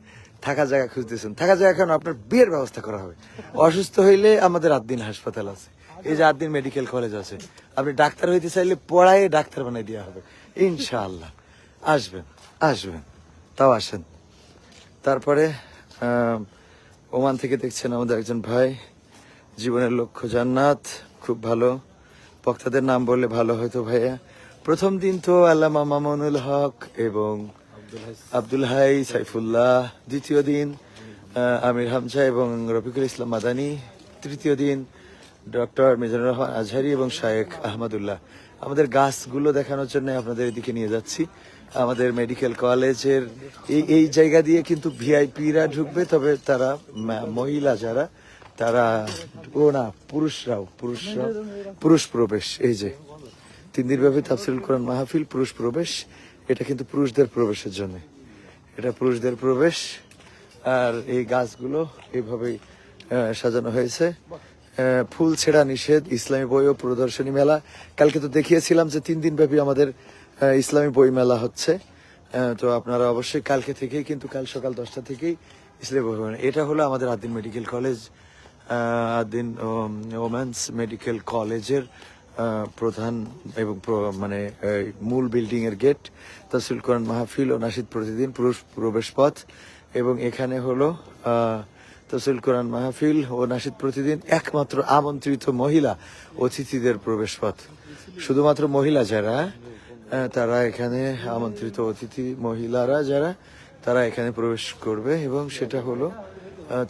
[SPEAKER 1] থাকার জায়গা খুঁজতেছেন। থাকার জায়গা কেন, আপনার বিয়ের ব্যবস্থা করা হবে। অসুস্থ হইলে আমাদের 8 দিন হাসপাতাল আছে, এই যে 8 দিন মেডিকেল কলেজ আছে। আপনি ডাক্তার হইতে চাইলে পড়ায় ডাক্তার বানাই দেওয়া হবে ইনশাআল্লাহ। আসবেন আসবেন, তাও আসেন। তারপরে ওমান থেকে দেখছেন আমাদের একজন ভাই, জীবনের লক্ষ্য জান্নাত, খুব ভালো। বক্তাদের নাম বললে ভালো হয়তো ভাইয়া। প্রথম দিন তো আল্লামা মামুনুল হক এবং আব্দুল হাই সাইফুল্লাহ, দ্বিতীয় দিন আমির হামজা এবং রফিকুল ইসলাম মাদানী, তৃতীয় দিন ডক্টর মিজানুর রহমান আজহারি এবং শায়েখ আহমদুল্লাহ। আমাদের গাছগুলো দেখানোর জন্য আপনাদের এদিকে নিয়ে যাচ্ছি। আমাদের মেডিকেল কলেজের এই জায়গা দিয়ে কিন্তু ভিআইপিরা ঢুকবে, তবে তারা মহিলা যারা তারা পুরুষ প্রবেশ। এই যে 3 দিনব্যাপী তাফসীরুল কোরআন মাহফিল, পুরুষ প্রবেশ। এটা কিন্তু পুরুষদের প্রবেশের জন্য, এটা পুরুষদের প্রবেশ। আর এই গাছগুলো এইভাবেই সাজানো হয়েছে। ফুল ছেঁড়া নিষেধ, ইসলামী বই ও প্রদর্শনী মেলা। কালকে তো দেখিয়েছিলাম যে 3 দিনব্যাপী আমাদের ইসলামী বই মেলা হচ্ছে। তো আপনারা অবশ্যই কালকে থেকেই, কিন্তু কাল সকাল 10টা থেকেই ইসলামী বই মেলা। এটা হলো আমাদের আদিন মেডিকেল কলেজ, আদিন ওমেন্স মেডিকেল কলেজের প্রধান এবং মানে মূল বিল্ডিং এর গেট। তাফসীরুল কোরআন মাহফিল ও নাশিদ প্রতিদিন পুরুষ প্রবেশ পথ। এবং এখানে হলো তাফসীরুল কোরআন মাহফিল ও নাশিদ প্রতিদিন একমাত্র আমন্ত্রিত মহিলা অতিথিদের প্রবেশ পথ। শুধুমাত্র মহিলা যারা তারা এখানে, আমন্ত্রিত অতিথি মহিলারা যারা, তারা এখানে প্রবেশ করবে এবং সেটা হলো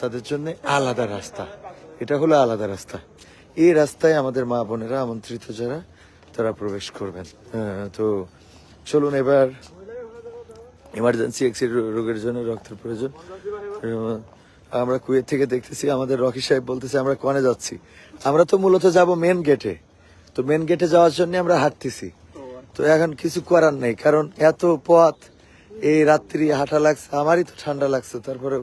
[SPEAKER 1] তাদের জন্য আলাদা রাস্তা। এটা হলো আলাদা রাস্তা। এই রাস্তায় আমাদের মা বোনেরা আমন্ত্রিত যারা তারা প্রবেশ করবেন। তো চলুন এবার ইমার্জেন্সি রোগের জন্য রক্তের প্রয়োজন। আমরা কুয়েত থেকে দেখতেছি আমাদের রকি সাহেব বলতেছে আমরা কোনে যাচ্ছি। আমরা তো মূলত যাব মেন গেটে। তো মেন গেটে যাওয়ার জন্য আমরা হাঁটতেছি। তো এখন কিছু করার নেই, কারণ এত পথ, এই রাত্রি হাঁটা লাগছে, আমারই তো ঠান্ডা লাগছে, তারপরে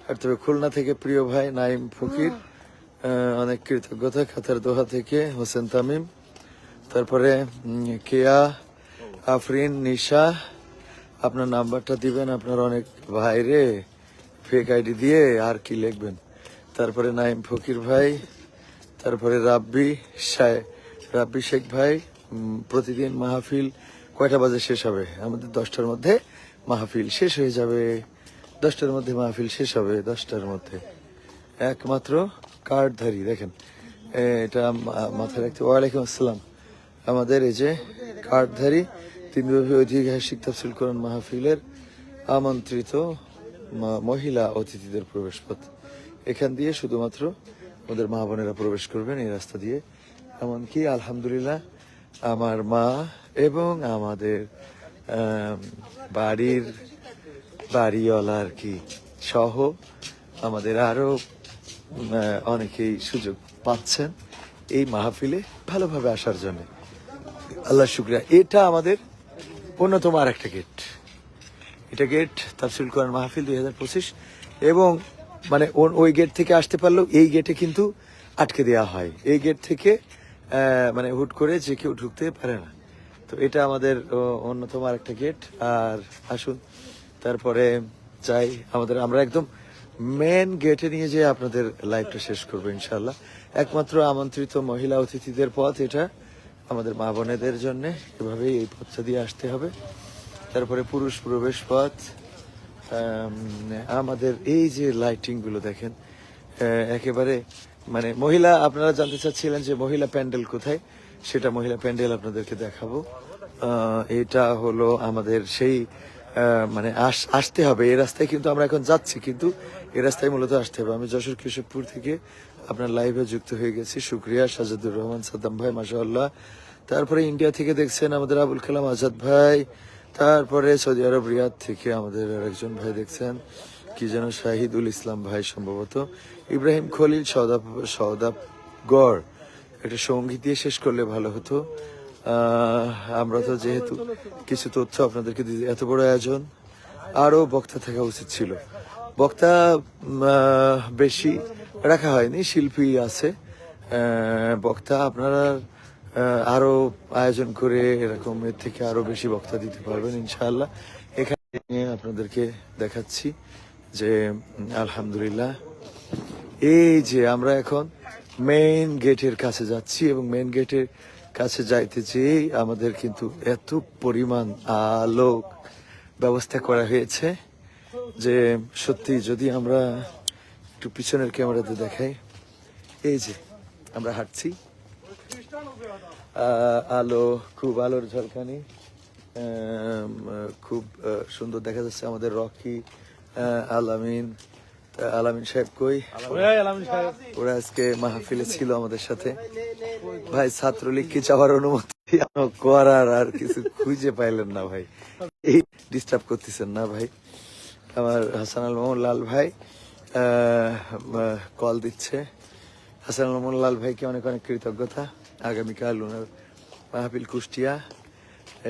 [SPEAKER 1] হাঁটতে হবে। খুলনা থেকে প্রিয় ভাই নাইম ফকির, অনেক কৃতজ্ঞতা। কাতার দোহা থেকে হোসেন তামিম, তারপরে কেয়া আফরিন নিশা, আপনার নাম্বারটা দিবেন। আপনার অনেক ভাইরে ফেক আইডি দিয়ে আর কি লিখবেন। তারপরে নাইম ফকির ভাই, তারপরে রাব্বি শেখ ভাই। প্রতিদিন মাহফিল কয়টা বাজে শেষ হবে? আমাদের 10টার মধ্যে মাহফিল শেষ হয়ে যাবে। 10টার মধ্যে মাহফিল শেষ হবে, 10টার মধ্যে। একমাত্র কার্ডধারী দেখেন, এটা মাথায় রাখতে। ওয়ালাইকুম আসসালাম। আমাদের এই যে কার্ডধারী 3 দিনব্যাপী ঐতিহাসিক তাফসীরুল কোরআন মাহফিলের আমন্ত্রিত মহিলা অতিথিদের প্রবেশ পথ। এখান দিয়ে শুধুমাত্র আমাদের মা বোনেরা প্রবেশ করবেন এই রাস্তা দিয়ে। এমনকি আলহামদুলিল্লাহ আমার মা এবং আমাদের বাড়িওয়ালা আর কি সহ আমাদের আরো অনেকেই সুযোগ পাচ্ছেন এই মাহফিলে ভালোভাবে আসার জন্য। আল্লাহ শুকরিয়া। এটা আমাদের অন্যতম আর একটা গেট। এটা গেট তাফসীরুল কোরআন মাহফিল 2025। এবং মানে ওই গেট থেকে আসতে পারলেও এই গেটে কিন্তু আটকে দেওয়া হয়। এই গেট থেকে মানে হুট করে যে কেউ ঢুকতে পারে না। তো এটা আমাদের অন্যতম আর একটা গেট। আর আসুন তারপরে যাই আমরা একদম মেন গেটে নিয়ে যেয়ে আপনাদের লাইভটা শেষ করবো ইনশাল্লাহ। একমাত্র আমন্ত্রিত মহিলা অতিথিদের পথ এটা আমাদের মা বোনেদের জন্য, এভাবেই এই পথটা দিয়ে আসতে হবে। তারপরে পুরুষ প্রবেশ পথ। আমাদের এই যে লাইটিং গুলো দেখেন, একেবারে মানে মহিলা, আপনারা জানতে চাচ্ছিলেন যে মহিলা প্যান্ডেল কোথায়, সেটা মহিলা প্যান্ডেল আপনাদেরকে দেখাবো। এটা হলো আমাদের সেই মানে আসতে হবে। এই রাস্তায় কিন্তু আমরা এখন যাচ্ছি, কিন্তু এই রাস্তায় মূলত আসতে হবে। আমি যশোর কেশবপুর থেকে আপনার লাইভে যুক্ত হয়ে গেছি। শুক্রিয়া সাজাদুর রহমান সাদ্দাম ভাই, মাশাআল্লাহ। তারপরে ইন্ডিয়া থেকে দেখছেন আমাদের আবুল কালাম আজাদ ভাই। তারপরে সৌদি আরব রিয়াদ থেকে আমাদের আরেকজন ভাই দেখছেন, কি যেন শাহিদুল ইসলাম ভাই সম্ভবত। ইব্রাহিম খলিল সৌদাগড়, একটা সঙ্গীত দিয়ে শেষ করলে ভালো হতো। আমরা তো যেহেতু কিছু তথ্য আপনাদেরকে দিতে, এত বড় আয়োজন, আরো বক্তা থাকা উচিত ছিল। বক্তা বেশি রাখা হয়নি, শিল্পী আছে। বক্তা আপনারা আরো আয়োজন করে এরকম এর থেকে আরো বেশি বক্তা দিতে পারবেন ইনশাআল্লাহ। এখানে আপনাদেরকে দেখাচ্ছি যে আলহামদুলিল্লাহ, এই যে আমরা এখন মেইন গেটের কাছে যাচ্ছি এবং মেইন গেটের কাছে যাইতে যেয়ে আমাদের কিন্তু এত পরিমাণ আলোক ব্যবস্থা করা হয়েছে যে সত্যি, যদি আমরা একটু পিছনের ক্যামেরাতে দেখাই, এই যে আমরা হাঁটছি, আলো, খুব আলোর ঝলকানি, খুব সুন্দর দেখা যাচ্ছে। আমাদের রকি, আলামিন সাহেব কই? ওরা আজকে মাহফিলে ছিল আমাদের সাথে। ভাই ছাত্রলীগকে যাওয়ার অনুমতি করার আর কিছু খুঁজে পাইলেন না ভাই, এই ডিস্টার্ব করতেছেন না ভাই। আমার হাসান আল মামুন লাল ভাই কল দিচ্ছে। হাসান আল মামুন লাল ভাইকে অনেক অনেক কৃতজ্ঞতা। আগামীকাল ওনার মাহফিল কুষ্টিয়া,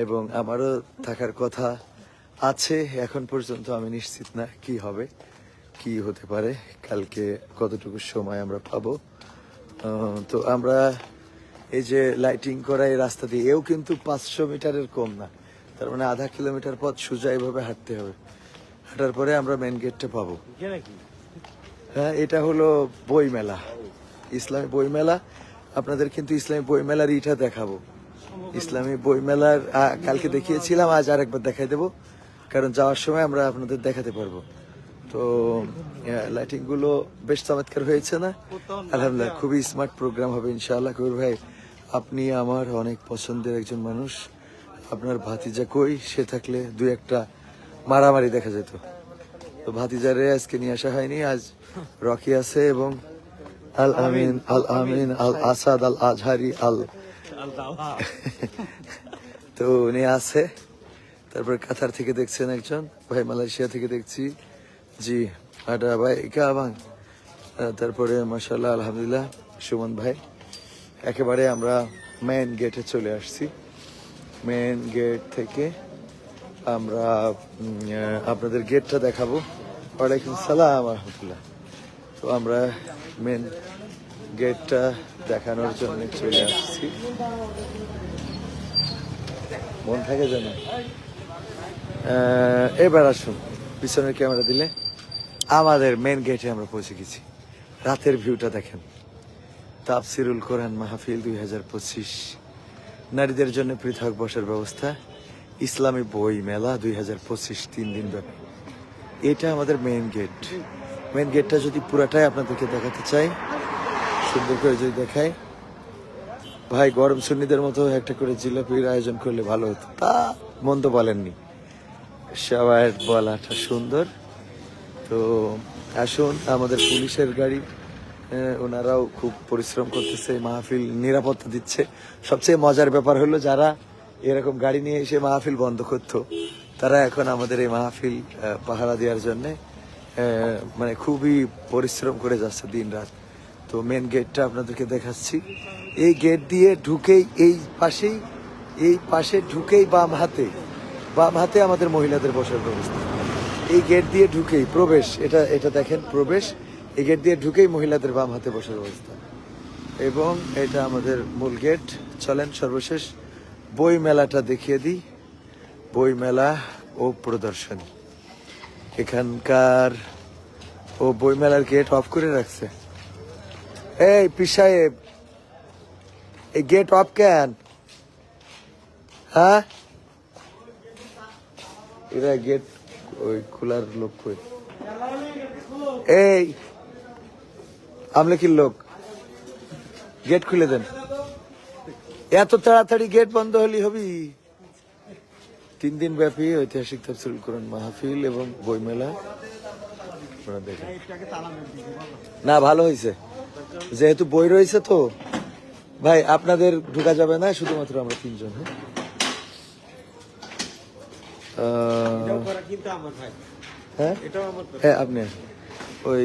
[SPEAKER 1] এবং আমারও থাকার কথা আছে। এখন পর্যন্ত আমি নিশ্চিত না কি হবে, কি হতে পারে, কালকে কতটুকু সময় আমরা পাবো। তো আমরা এই যে লাইটিং করা এই রাস্তা দিয়ে, এও কিন্তু 500 মিটারের কম না, তার মানে আধা কিলোমিটার পথ সোজা এইভাবে হাঁটতে হবে। হাঁটার পরে আমরা মেন গেটটা পাবো। হ্যাঁ, এটা হলো বই মেলা, ইসলামী বই মেলা। আপনাদের কিন্তু ইসলামী বই মেলার ইটা দেখাবো। ইসলামী বই মেলার কালকে দেখিয়েছিলাম, আজ আরেকবার দেখাই দেবো, কারণ যাওয়ার সময় আমরা আপনাদের দেখাতে পারবো। তো লাইটিং গুলো বেশ চমৎকার হয়েছে না? আলহামদুলিল্লাহ, খুবই স্মার্ট প্রোগ্রাম হবে ইনশাআল্লাহ। কবির ভাই, আপনি আমার অনেক পছন্দের একজন মানুষ। আপনার ভাতিজা কই? সে থাকলে দুই একটা মারামারি দেখা যেত। তো ভাতিজারে আজকে নিয়ে আসা হয়নি, আজ রকি আছে এবং আল আমিন আল আসাদ আল আজহারি তো উনি আছে। তারপর কাতার থেকে দেখছেন একজন ভাই, মালয়েশিয়া থেকে দেখছি, জি আডা ভাই কাবাং। তারপরে মাশাআল্লাহ আলহামদুলিল্লাহ সুমন ভাই। একেবারে আমরা মেন গেটে চলে আসছি। মেন গেট থেকে আমরা আপনাদের গেটটা দেখাবো। ওয়ালাইকুম সালাম রহমতুল্লাহ। তো আমরা মেন গেটটা দেখানোর জন্য চলে আসছি। মন থাকে যেন। এবার আসুন, পিছনের ক্যামেরা দিলে আমাদের মেন গেটে আমরা পৌঁছে গেছি। রাতের ভিউটা দেখেন। তাফসিরুল কোরআন মাহফিল 2025, নারীদের জন্য পৃথক বসার ব্যবস্থা, ইসলামী বই মেলা 2025, 3 দিন ব্যাপী। এটা আমাদের মেইন গেট। মেইন গেটটা যদি পুরাটাই আপনাদেরকে দেখাতে চাই, সুন্দর করে যদি দেখাই, ভাই গরম সুন্নিদের মতো একটা করে জিলাপির আয়োজন করলে ভালো হতো। তা মন্দ বলেননি, সবার বলাটা সুন্দর। তো আসুন, আমাদের পুলিশের গাড়ি, ওনারাও খুব পরিশ্রম করতেছে, মাহফিল নিরাপত্তা দিচ্ছে। সবচেয়ে মজার ব্যাপার হলো, যারা এরকম গাড়ি নিয়ে এসে মাহফিল বন্ধ করতো, তারা এখন আমাদের এই মাহফিল পাহারা দেওয়ার জন্য মানে খুবই পরিশ্রম করে যাচ্ছে দিন রাত। তো মেন গেটটা আপনাদেরকে দেখাচ্ছি। এই গেট দিয়ে ঢুকেই এই পাশে ঢুকেই বাম হাতে আমাদের মহিলাদের বসার ব্যবস্থা। এই গেট দিয়ে ঢুকেই প্রবেশ, এটা দেখেন প্রবেশ। এই গেট দিয়ে ঢুকেই মহিলাদের বাম হাতে বসার ব্যবস্থা, এবং এটা আমাদের মূল গেট। চলেন সর্বশেষ বই মেলাটা দেখিয়ে দিই। বই মেলা ও প্রদর্শনী এখানকার। ও বই মেলার গেট অফ করে রাখছে। এই পীর সাহেব, এই গেট অফ কেন? হ্যাঁ, এরা গেট ওই খোলার লোক কই? এই আমলেকির লোক, গেট খুলে দেন। এত তাড়াতাড়ি গেট বন্ধ হলি হবি? 3 দিন ব্যাপী ঐতিহাসিক তাফসীরুল কোরআন মাহফিল এবং বইমেলা আপনারা দেখেন। না ভালো হয়েছে, যেহেতু বই রয়েছে তো ভাই আপনাদের ঢোকা যাবে না, শুধুমাত্র আমরা 3 জন। হ্যাঁ হ্যাঁ আপনি ওই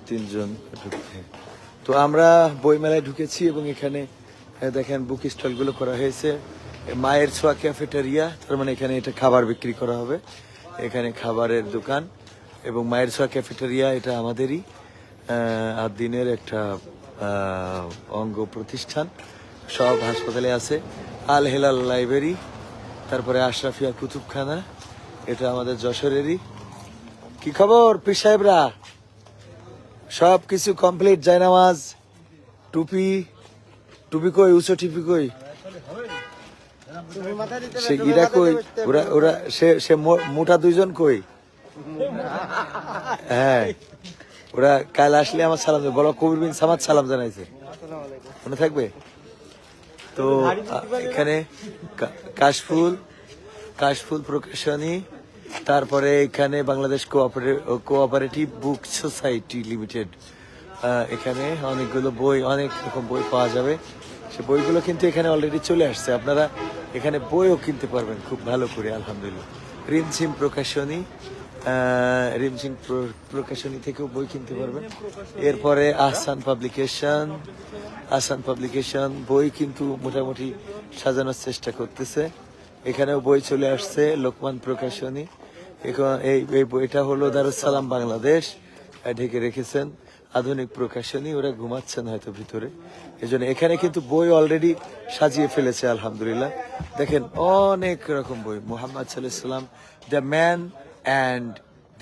[SPEAKER 1] 3 জন ঢুকে। তো আমরা বইমেলায় ঢুকেছি এবং এখানে দেখেন বুক স্টলগুলো করা হয়েছে। মায়ের ছোঁয়া ক্যাফেটেরিয়া, তার মানে এখানে এটা খাবার বিক্রি করা হবে, এখানে খাবারের দোকান। এবং মায়ের ছোঁয়া ক্যাফেটেরিয়া এটা আমাদেরই আর দিনের একটা অঙ্গ প্রতিষ্ঠান, সব হাসপাতালে আছে। আল হেলাল লাইব্রেরি, তারপরে আশরাফিয়া কুতুবখানা, এটা আমাদের যশোরেরই। কি খবর পীর সাহেবরা? সব কিছু কমপ্লিট, জায়নামাজ, টুপি টুপি কই, উঁচু টুপি কই, সে গিরা কই, ওরা ওরা সে মোটা 2 জন কই? হ্যাঁ ওরা কাল আসলে আমার সালাম দেবে, বলো কবির বিন সামাদ সালাম জানাইছে, মনে থাকবে তো। এখানে কাশফুল প্রকাশনী, তারপরে এখানে Bangladesh cooperative book society limited, এখানে অনেকগুলো বই, অনেক রকম বই পাওয়া যাবে। সে বইগুলো কিন্তু এখানে অলরেডি চলে আসছে, আপনারা এখানে বইও কিনতে পারবেন খুব ভালো করে আলহামদুলিল্লাহ। রিমঝিম প্রকাশনী, রিমঝিম প্রকাশনী থেকেও বই কিনতে পারবেন। এরপরে আহসান পাবলিকেশন বই কিন্তু মোটামুটি সাজানোর চেষ্টা করতেছে, এখানেও বই চলে আসছে। লোকমান প্রকাশনী, এখন এই বইটা হলো দারুস সালাম বাংলাদেশ ঢেকে রেখেছেন। আধুনিক প্রকাশনী, ওরা ঘুমাচ্ছেন হয়তো ভিতরে, এজন্য এখানে কিন্তু বই অলরেডি সাজিয়ে ফেলেছে আলহামদুলিল্লাহ। দেখেন অনেক রকম বই, মুহাম্মদ সাল্লাল্লাহু আলাইহি ওয়াসাল্লাম, the man and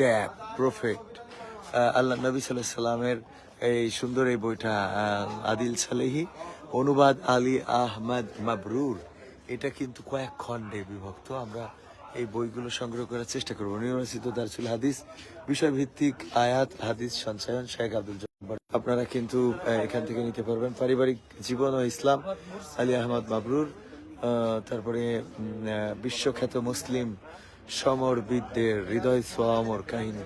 [SPEAKER 1] the prophet, Allah নবী সাল্লাল্লাহু আলাইহি ওয়াসাল্লামের এই সুন্দর এই বইটা, আদিল সালেহি, অনুবাদ আলী আহমদ মাবরুর। এটা কিন্তু কয়েক খণ্ডে বিভক্ত। আমরা এই বইগুলো সংগ্রহ করার চেষ্টা করবো। নির্বাচিত দারসুল হাদিস, বিষয়ভিত্তিক আয়াত হাদিস সঞ্চয়ন, শেখ আব্দুল জব্বার। আপনারা কিন্তু এখান থেকে নিতে পারবেন। পারিবারিক জীবন ও ইসলাম, আলী আহমদ মাবরুর। তারপরে বিশ্বখ্যাত মুসলিম সমরবিদদের হৃদয় সোয়ামর কাহিনী,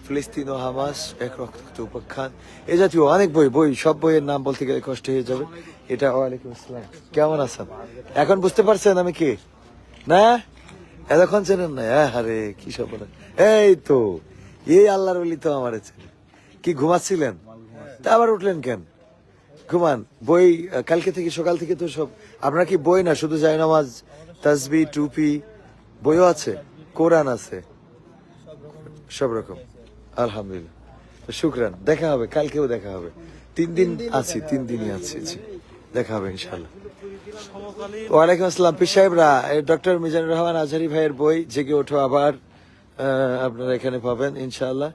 [SPEAKER 1] ফিলিস্তিন ও হামাস এক রক্তাক্ত উপাখ্যান, এ জাতীয় অনেক বই। সব বইয়ের নাম বলতে গেলে কষ্ট হয়ে যাবে। এটা ওয়ালাইকুম আসসালাম, কেমন আছেন? এখন বুঝতে পারছেন আমি কে? না এতক্ষণ চেনেন না? আরে কি সব, এই তো এই আল্লাহর ওলি তো আমার ছেলে। কি ঘুমাচ্ছিলেন? তা আবার উঠলেন কেন? ঘুমান। বই কালকে থেকে, সকাল থেকে তো সব। আপনার কি বই না শুধু জায়নামাজ, তাসবি, টুপি, বইও আছে, কোরআন আছে, সব রকম আলহামদুলিল্লাহ। শুকরান, দেখা হবে, কালকেও দেখা হবে। 3 দিন আছি, 3 দিনই আছি, দেখা হবে ইনশাল্লাহ। ওয়ালাইকুম আসসালাম পীর সাহেবরা, ডক্টর মিজানুর রহমান আজহারি ভাইয়ের বই জেগে ওঠো আবার, আপনারা এখানে পাবেন ইনশাআল্লাহ।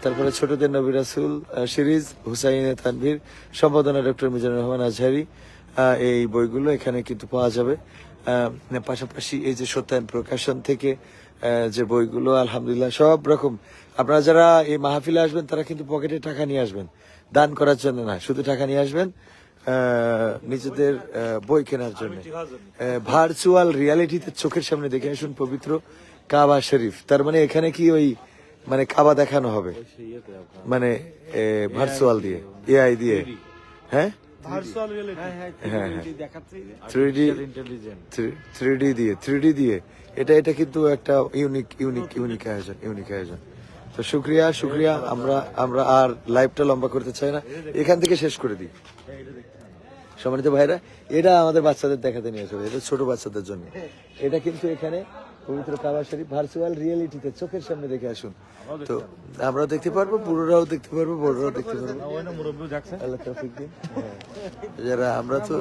[SPEAKER 1] তারপরে ছোটদের নবী রাসূল সিরিজ, হুসাইনে তানভীর, সম্পাদনা ডক্টর মিজানুর রহমান আজহারি, এই বইগুলো এখানে কিন্তু পাওয়া যাবে। পাশাপাশি এই যে সত্যায়ন প্রকাশন থেকে যে বইগুলো আলহামদুলিল্লাহ সব রকম। আপনারা যারা এই মাহফিলে আসবেন তারা কিন্তু পকেটে টাকা নিয়ে আসবেন, দান করার জন্য না, শুধু টাকা নিয়ে আসবেন নিজেদের বই কেনার জন্য। ভার্চুয়াল রিয়ালিটিতে চোখের সামনে দেখে আসুন পবিত্র কাবা শরীফ। তার মানে এখানে কি ওই মানে কাবা দেখানো হবে, মানে ভার্চুয়াল দিয়ে, এআই দিয়ে, হ্যাঁ থ্রিডি দিয়ে এটা কিন্তু একটা ইউনিক আয়োজন। তো শুক্রিয়া। আমরা আর লাইভটা লম্বা করতে চাই না, এখান থেকে শেষ করে দিই। সম্মানিত ভাইরা, এটা আমাদের বাচ্চাদের দেখাতে নিয়ে আসবে, এটা ছোট বাচ্চাদের জন্য। এটা কিন্তু এখানে পবিত্র কাবা শরীফ ভার্চুয়াল রিয়েলিটিতে চোখের সামনে দেখে আসুন। তো আমরা দেখতে পারবো, বুড়োরাও দেখতে পারবো, বড়রাও দেখতে পারবো। আল্লাহ তৌফিক দিন। যারা আমরা তো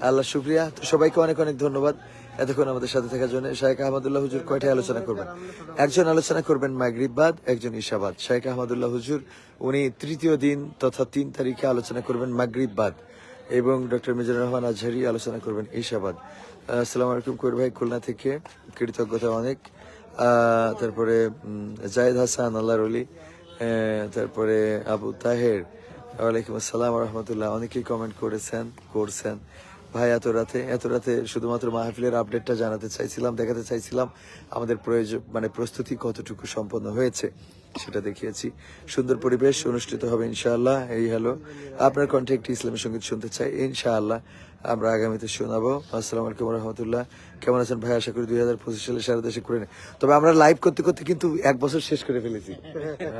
[SPEAKER 1] আল্লাহ শুকরিয়া। তো সবাইকে অনেক অনেক ধন্যবাদ এতক্ষণ আমাদের সাথে থাকার জন্য। শাইখ আহমদুল্লাহ হুজুর কয়টায় আলোচনা করবেন? একজন আলোচনা করবেন মাগরিব বাদ, একজন ইশাবাদ। শাইখ আহমদুল্লাহ হুজুর উনি 3য় দিন তথা 3 তারিখে আলোচনা করবেন মাগরিব বাদ, এবং ডক্টর মিজানুর রহমান আজহারি আলোচনা করবেন ইশাবাদ। আসসালামু আলাইকুম কবির ভাই, খুলনা থেকে, কৃতজ্ঞতা অনেক। তারপরে জায়েদ হাসান আল্লাহর ওলি, তারপরে আবু তাহের, ওয়ালাইকুম আসসালাম রহমতুল্লাহ। অনেকেই কমেন্ট করছেন। ভাই এত রাতে শুধুমাত্র মাহফিলের আপডেটটা জানাতে চাইছিলাম, দেখাতে চাইছিলাম আমাদের প্রয়োজন মানে প্রস্তুতি কতটুকু সম্পন্ন হয়েছে সেটা দেখিয়েছি। সুন্দর পরিবেশ অনুষ্ঠিত হবে ইনশাআল্লাহ। এই হলো আপনার কণ্ঠে একটি ইসলামী সঙ্গীত শুনতে চাই ইনশাআল্লাহ, আমরা আগামীতে শোনাবো। আসসালামু আলাইকুম রহমতুল্লাহ, কেমন আছেন ভাই? আশা করি 2025 সালে সারা দেশে করে নেই। তবে আমরা লাইভ করতে করতে কিন্তু 1 বছর শেষ করে ফেলেছি,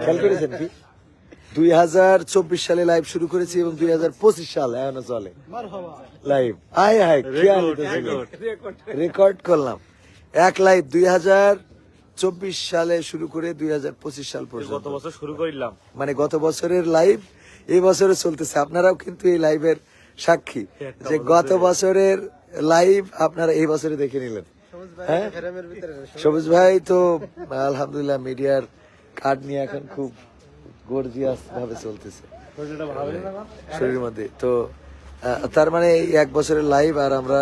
[SPEAKER 1] খেয়াল করেছেন কি? 2024 সালে লাইভ শুরু করেছি এবং 2025 সাল এখনো চলে লাইভ। রেকর্ড করলাম এক লাইভ 2024 সালে শুরু করে 2025 সাল
[SPEAKER 2] গত
[SPEAKER 1] পর্যন্ত,
[SPEAKER 2] বছর শুরু করিলাম।
[SPEAKER 1] মানে গত বছরের লাইভ এই বছরে চলতেছে। আপনারাও কিন্তু এই লাইভের সাক্ষী যে গত বছরের লাইভ আপনারা এই বছরে দেখে নিলেন। হ্যাঁ, সবুজ ভাই তো আলহামদুলিল্লাহ মিডিয়ার কার্ড নিয়ে এখন খুব গর্জিয়াস ভাবে চলতেছে শরীরের মধ্যে। তো তার মানে এই 1 বছরের লাইভ আর আমরা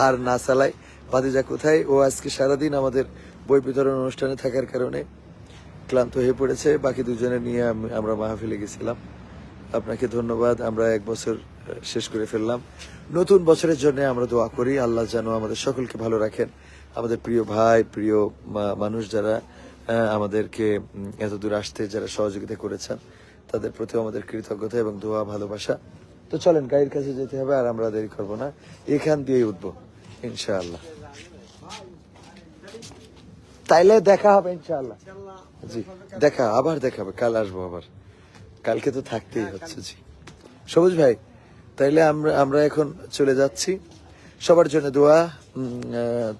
[SPEAKER 1] আর না চালাই। ভাতিজা কোথায়? ও আজকে সারাদিন আমাদের বই বিতরণ অনুষ্ঠানে থাকার কারণে ক্লান্ত হয়ে পড়েছে। বাকি দুজনে নিয়ে আমরা মাহফিলে গেছিলাম। আপনাকে ধন্যবাদ। আমরা 1 বছর শেষ করে ফেললাম। নতুন বছরের জন্য আমরা দোয়া করি আল্লাহ যেন আমাদের সকলকে ভালো রাখেন। আমাদের প্রিয় ভাই, প্রিয় মানুষ যারা আমাদেরকে এত দূর আসতে যারা সহযোগিতা করেছেন তাদের প্রতি আমাদের কৃতজ্ঞতা এবং দোয়া ভালোবাসা। তো চলেন গাড়ির কাছে যেতে হবে, আর আমরা দেরি করবো না, এখান দিয়েই উঠবো ইনশাআল্লাহ। তাইলে দেখা হবে ইনশাআল্লাহ। জি আবার দেখা হবে, কাল আসবো আবার, কালকে তো থাকতেই হচ্ছে। জি সবুজ ভাই, তাইলে আমরা এখন চলে যাচ্ছি। সবার জন্য দোয়া।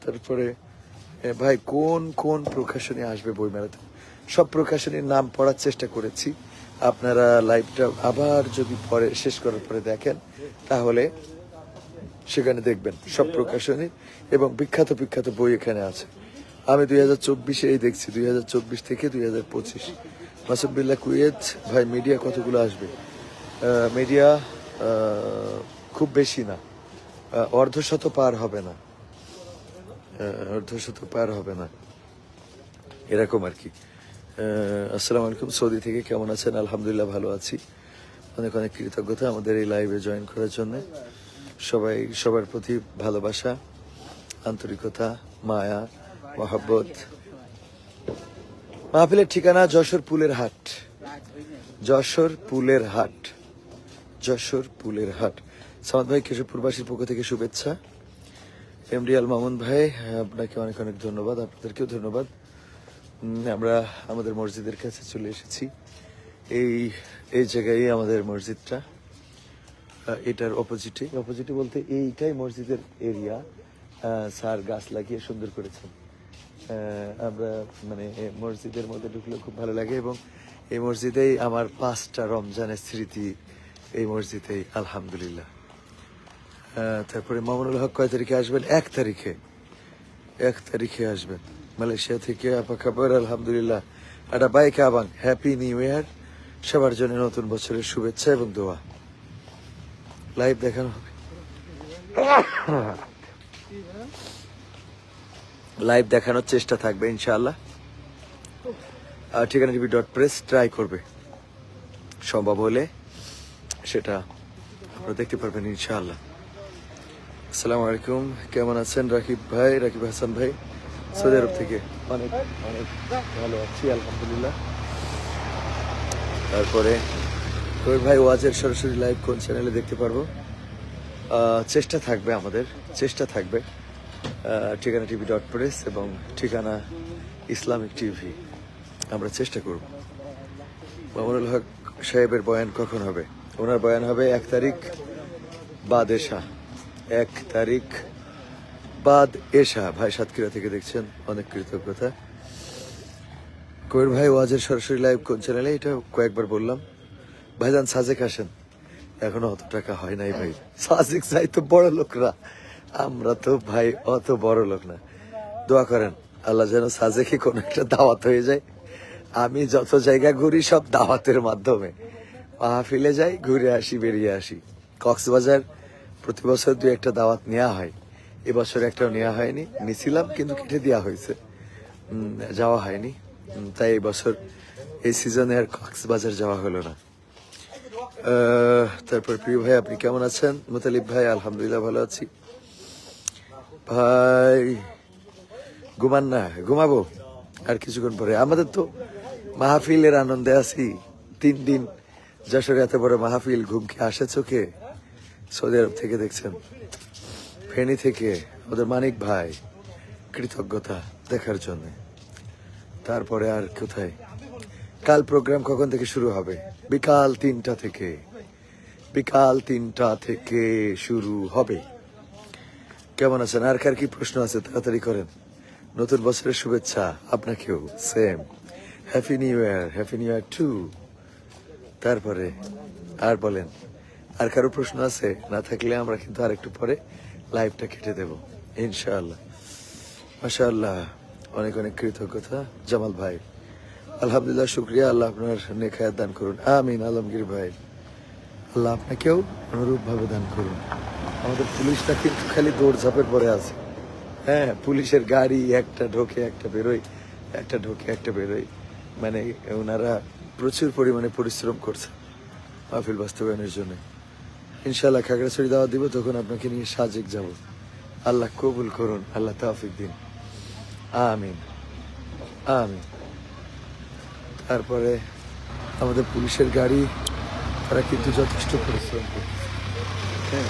[SPEAKER 1] তারপরে ভাই কোন কোন প্রকাশনী আসবে বইমেলাতে, সব প্রকাশনীর নাম পড়ার চেষ্টা করেছি। আপনারা লাইভটা আবার যদি পরে শেষ করার পরে দেখেন তাহলে সেখানে দেখবেন সব প্রকাশনী এবং বিখ্যাত বিখ্যাত বই এখানে আছে। আমি 2024 এই দেখছি, 2024 থেকে 2025। মাসুবিল্লাহ কুয়েত ভাই, মিডিয়া কতগুলো আসবে? মিডিয়া খুব বেশি না, অর্ধশত পার হবে না, এরকম আর কি। আসসালামু আলাইকুম, সৌদি থেকে কেমন আছেন? আলহামদুলিল্লাহ ভালো আছি। অনেক অনেক কৃতজ্ঞতা আমাদের এই লাইভে জয়েন করার জন্য। সবার প্রতি ভালোবাসা, আন্তরিকতা, মায়া, মহব্বত। মাহফিলের ঠিকানা যশোর পুলের হাট, সামাদ ভাই কেশবপুরবাসীর পক্ষ থেকে শুভেচ্ছা। এমডি আল মামুন ভাই, আপনাকে অনেক অনেক ধন্যবাদ, আপনাদেরকেও ধন্যবাদ। আমরা আমাদের মসজিদের কাছে চলে এসেছি। এই জায়গায় আমাদের মসজিদটা, এটার অপোজিটে বলতে এইটাই মসজিদের এরিয়া। স্যার গাছ লাগিয়ে সুন্দর করেছেন। আমরা মানে মসজিদের মধ্যে ঢুকলে খুব ভালো লাগে এবং এই মসজিদেই আমার 5টা রমজানের স্মৃতি, এই মসজিদেই আলহামদুলিল্লাহ। তারপরে মামুনুল হক কয় তারিখে আসবেন? 1 তারিখে আসবেন মালয়েশিয়া থেকে। আপা খাবার আলহামদুলিল্লাহ। একটা বাইক আবান, হ্যাপি নিউ ইয়ার। সবার জন্য নতুন বছরের শুভেচ্ছা এবং দোয়া। লাইভ দেখানো হবে, লাইভ দেখানোর চেষ্টা থাকবে ইনশাআল্লাহ। ঠিকানা tv.press ট্রাই করবে, সম্ভব হলে সেটা আপনারা দেখতে পারবেন ইনশাআল্লাহ। আসসালামু আলাইকুম, কেমন আছেন রাকিব হাসান ভাই? সৌদি আরব থেকে অনেক অনেক ভালো আছি আলহামদুলিল্লাহ। তারপরে কবির ভাই, ওয়াজের সরাসরি লাইভ কোন চ্যানেলে দেখতে পারবো? চেষ্টা থাকবে ঠিকানা tv.press এবং ঠিকানা ইসলামিক টিভি। আমরা চেষ্টা করব। মামুনুল হক সাহেবের বয়ান কখন হবে? ওনার বয়ান হবে 1 তারিখ বাদ এশা। 1 তারিখ বাদ এশা। ভাই সাতক্ষীরা থেকে দেখছেন, অনেক কৃতজ্ঞতা। কবির ভাই, ওয়াজের সরাসরি লাইভ কোন চ্যানেলে? এটা কয়েকবার বললাম। ভাইজান সাজেক আসেন, এখনো অত টাকা হয় নাই ভাই। সাজেক চাই তো বড় লোকরা, আমরা তো ভাই অত বড় লোক না। দোয়া করেন আল্লাহ যেন সাজেকে কোনো একটা দাওয়াত হয়ে যায়। আমি যত জায়গা ঘুরি সব দাওয়াতের মাধ্যমে, মাহফিলে যাই, ঘুরে আসি, বেরিয়ে আসি। কক্সবাজার প্রতি বছর 2-1টা দাওয়াত নেওয়া হয়, এবছর একটাও নেওয়া হয়নি। নিছিলাম কিন্তু কেটে দেওয়া হয়েছে, যাওয়া হয়নি। তাই এই বছর এই সিজনে আর কক্সবাজার যাওয়া হলো না। তারপর প্রিয় ভাই আপনি কেমন আছেন? মুতালিব ভাই আলহামদুলিল্লাহ ভালো আছি ভাই। ঘুমান না, ঘুমাবো আর কিছুক্ষণ পরে। আমাদের তো মাহফিলের আনন্দে আছি 3 দিন যশোরে, এত বড় মাহফিল, ঘুম কি আসে চোখে? সৌদি আরব থেকে দেখছেন, ফেনী থেকে আমাদের মানিক ভাই, কৃতজ্ঞতা দেখার জন্য। তারপরে আর কোথায়? কাল প্রোগ্রাম কখন থেকে শুরু হবে? বিকাল 3টা থেকে, বিকাল 3টা থেকে শুরু হবে। কেমন আছেন? আর কার কি প্রশ্ন আছে তাড়াতাড়ি করেন। নতুন বছরের শুভেচ্ছা আপনাকেও, same. Happy new year, happy new year too. তারপরে আর বলেন, আর কারো প্রশ্ন আছে? না থাকলে আমরা কিন্তু আর একটু পরে লাইভটা কেটে দেব ইনশাআল্লাহ। মাশাআল্লাহ, অনেক অনেক কৃতজ্ঞতা জামাল ভাই। আলহামদুলিল্লাহ, শুক্রিয়া। আল্লাহ আপনার নেক হায়াত দান করুন। আমিন। আলমগীর ভাই, আল্লাহ আপনাকেও অনুরূপ ভাবে দান করুন। আমাদের পুলিশটা কিন্তু খালি দৌড়ঝাঁপের পরে আছে। হ্যাঁ, পুলিশের গাড়ি একটা ঢোকে একটা বেরোয়, একটা ঢোকে একটা বেরোয়। মানে ওনারা প্রচুর পরিমাণে পরিশ্রম করছে মাহফিল বাস্তবায়নের জন্য। ইনশাআল্লাহ খাগড়াছড়ি দাওয়াত দিব, তখন আপনাকে নিয়ে সাজেক যাব। আল্লাহ কবুল করুন, আল্লাহ তৌফিক দিন। আমিন আমিন। তারপরে আমাদের পুলিশের গাড়ি, তারা কিন্তু যথেষ্ট পরিশ্রম করছে। হ্যাঁ।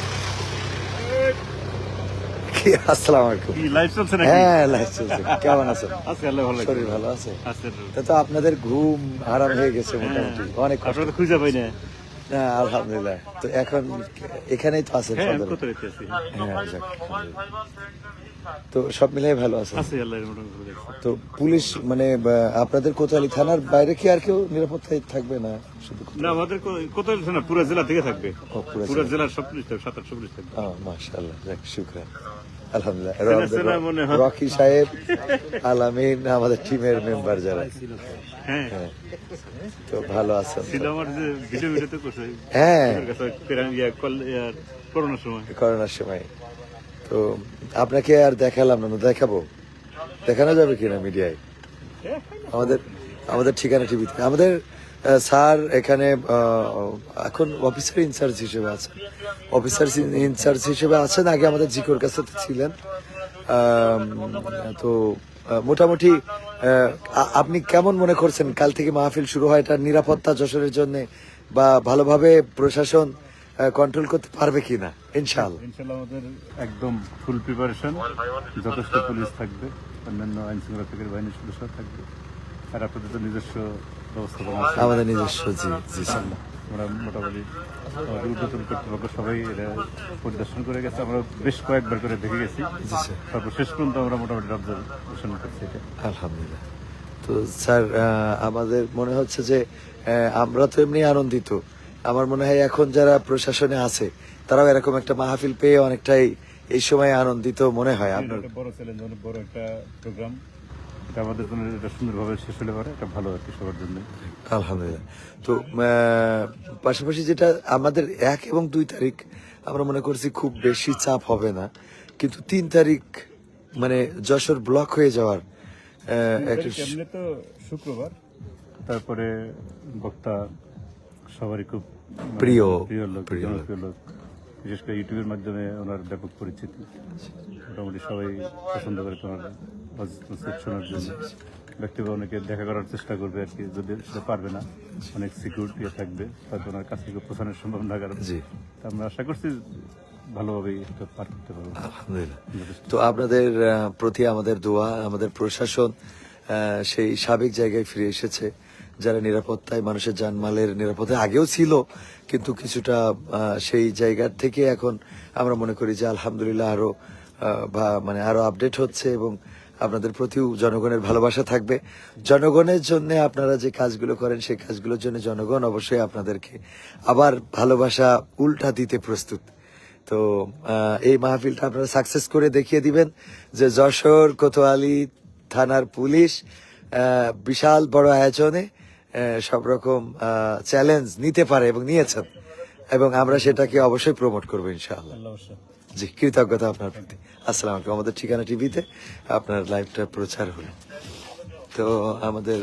[SPEAKER 1] কি আসসালামু আলাইকুম।
[SPEAKER 2] কি লাইভ চলছে নাকি?
[SPEAKER 1] হ্যাঁ, লাইভ চলছে। কেমন আছেন?
[SPEAKER 2] আছে আল্লাহ ভালো
[SPEAKER 1] শরীর ভালো আছে?
[SPEAKER 2] আছে
[SPEAKER 1] তা তো আপনাদের ঘুম আরাম হয়ে গেছে মোটামুটি, অনেক কষ্ট।
[SPEAKER 2] আপনারা তো খুঁজে পাই না।
[SPEAKER 1] না, আলহামদুলিল্লাহ। তো এখন এখানেই তো আছেন
[SPEAKER 2] হ্যাঁ, আমি
[SPEAKER 1] সদরে।
[SPEAKER 2] কোথায় রেখে আছি?
[SPEAKER 1] হ্যাঁ, যাক, আলহামদুলিল্লাহ। তো সব মিলিয়ে ভালো আছেন?
[SPEAKER 2] আছে আল্লাহর মোটামুটি ভালো দেখছি।
[SPEAKER 1] তো পুলিশ মানে আপনাদের কোতোয়ালি থানার বাইরে কি আর কেউ নিরাপত্তায় থাকবে না? শুধু
[SPEAKER 2] না, আমাদের কোথায় না, পুরো জেলা থেকে থাকবে।
[SPEAKER 1] ও, পুরো
[SPEAKER 2] পুরো জেলার সব পুলিশ থাকবে, 7-8 পুলিশ থাকবে।
[SPEAKER 1] মাশাআল্লাহ, যাক, শুকরান, আলহামদুলিল্লাহ।
[SPEAKER 2] চেনা মনে হয়।
[SPEAKER 1] রকি সাহেব, আলামিন, আমাদের টিমের মেম্বার যারা,
[SPEAKER 2] হ্যাঁ,
[SPEAKER 1] তো ভালো আছেন?
[SPEAKER 2] ছিল আমার যে ভিডিওতে করছে।
[SPEAKER 1] হ্যাঁ,
[SPEAKER 2] ওর কাছে করোনার সময়।
[SPEAKER 1] করোনার সময়। তো আপনাকে আর দেখালাম না, দেখাবো, দেখানো যাবে কিনা মিডিয়ায়? আমাদের আমাদের ঠিকানা টিভিতে আমাদের স্যার এখানে এখন অফিসার ইনচার্জ হিসেবে আছেন। অফিসার ইনচার্জ হিসেবে আছেন, আগে আমাদের জিকোর কাছে তো ছিলেন। তো মোটামুটি আপনি কেমন মনে করছেন কাল থেকে মাহফিল শুরু হয়, এটার নিরাপত্তা যশোরের জন্য বা ভালোভাবে প্রশাসন কন্ট্রোল করতে পারবে কিনা? ইনশাআল্লাহ
[SPEAKER 2] ইনশাআল্লাহ আমাদের একদম ফুল প্রিপারেশন, যথেষ্ট পুলিশ থাকবে, অন্যান্য আইন শৃঙ্খলা থেকে বাহিনীর সদস্য থাকবে, আর আপনাদের তো নিজস্ব ব্যবস্থাপনা আছে।
[SPEAKER 1] আমাদের নিজস্ব, জি জি স্যার।
[SPEAKER 2] আমরা মোটামুটি আমাদের ঊর্ধ্বতন কর্তৃপক্ষ সবাই এটা পরিদর্শন করে গেছে, আমরা বেশ কয়েকবার করে দেখে গেছি।
[SPEAKER 1] জি স্যার,
[SPEAKER 2] তারপর শেষ পর্যন্ত আমরা মোটামুটি অবজারভেশন করছি এটা।
[SPEAKER 1] আলহামদুলিল্লাহ। তো স্যার আমাদের মনে হচ্ছে যে আমরা তো এমনি আনন্দিত, আমার মনে হয় এখন যারা প্রশাসনে আছে তারাও এরকম একটা মাহফিল পেয়ে অনেকটাই এই সময় আনন্দিত মনে হয় আপনার।
[SPEAKER 2] এটা বড় চ্যালেঞ্জ, অনেক বড় একটা প্রোগ্রাম, এটা আমাদের জন্য এটা সুন্দরভাবে শেষ হলে পারে, এটা ভালো আর কি সবার জন্য।
[SPEAKER 1] আলহামদুলিল্লাহ। তো পাশাপাশি যেটা আমাদের 1 এবং 2 তারিখ আমরা মনে করছি খুব বেশি চাপ হবে না, কিন্তু 3 তারিখ মানে যশোর ব্লক হয়ে যাওয়ার একটা
[SPEAKER 2] এমনি তো শুক্রবার, তারপরে বক্তা সবারই খুব
[SPEAKER 1] প্রিয়
[SPEAKER 2] প্রিয় লোক,
[SPEAKER 1] প্রিয় লোক।
[SPEAKER 2] জনপ্রিয় লোক, বিশেষ করে ইউটিউবের মাধ্যমে ওনার ব্যাপক পরিচিতি, মোটামুটি সবাই পছন্দ করে ওনার শোনার জন্য। ব্যক্তিগত অনেকে দেখা করার চেষ্টা করবে আর কি, যদি সেটা পারবে না, অনেক সিকিউরিটি থাকবে, হয়তো ওনার কাছ থেকে পৌঁছানোর সম্ভাবনা কারণে।
[SPEAKER 1] জি,
[SPEAKER 2] আমরা আশা করছি ভালোভাবেই এটা পার করতে পারবো।
[SPEAKER 1] আলহামদুলিল্লাহ। তো আপনাদের প্রতি আমাদের দোয়া, আমাদের প্রশাসন সেই সাবেক জায়গায় ফিরে এসেছে, যারা নিরাপত্তায়, মানুষের জানমালের নিরাপত্তায় আগেও ছিল, কিন্তু কিছুটা সেই জায়গার থেকে এখন আমরা মনে করি যে আলহামদুলিল্লাহ আরো মানে আরো আপডেট হচ্ছে, এবং আপনাদের প্রতিও জনগণের ভালোবাসা থাকবে। জনগণের জন্য আপনারা যে কাজগুলো করেন সেই কাজগুলোর জন্য জনগণ অবশ্যই আপনাদেরকে আবার ভালোবাসা উল্টা দিতে প্রস্তুত। তো এই মাহফিলটা আপনারা সাকসেস করে দেখিয়ে দিবেন যে যশোর কোতোয়ালি থানার পুলিশ বিশাল বড় আয়োজনে সব রকম চ্যালেঞ্জ নিতে পারে এবং নিয়েছেন, এবং আমরা সেটাকে অবশ্যই প্রমোট করবো ইনশাআল্লাহ। জি, কৃতজ্ঞতা আপনার প্রতি। আসসালামু আলাইকুম। আমাদের ঠিকানা টিভিতে আপনার লাইভটা প্রচার হলো। তো আমাদের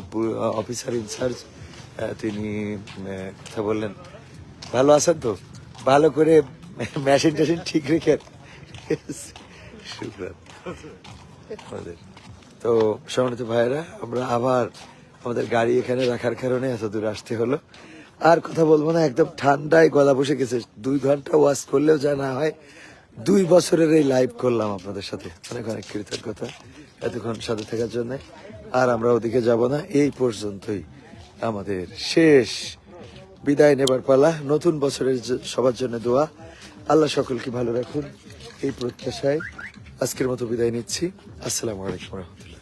[SPEAKER 1] অফিসার ইনচার্জ তিনি কথা বললেন ভালো আছেন তো? ভালো করে মেশিন টেশিন ঠিক রেখে শুক্রান আমাদের। তো সম্মানিত ভাইয়েরা, আমরা আবার আমাদের গাড়ি এখানে রাখার কারণে এত দূর আসতে হলো। আর কথা বলবো না, একদম ঠান্ডায় গলা বসে গেছে। 2 ঘন্টা ওয়াজ করলেও যা না হয়, 2 বছরের এই লাইভ করলাম আপনাদের সাথে। অনেক অনেক কৃতজ্ঞতা এতক্ষণ সাথে থাকার জন্য। আর আমরা ওদিকে যাব না, এই পর্যন্তই আমাদের শেষ। বিদায় নেবার পালা। নতুন বছরের সবার জন্য দোয়া, আল্লাহ সকলকে ভালো রাখুন এই প্রত্যাশায় আজকের মতো বিদায় নিচ্ছি। আসসালামু আলাইকুম রহমতুল্লাহ।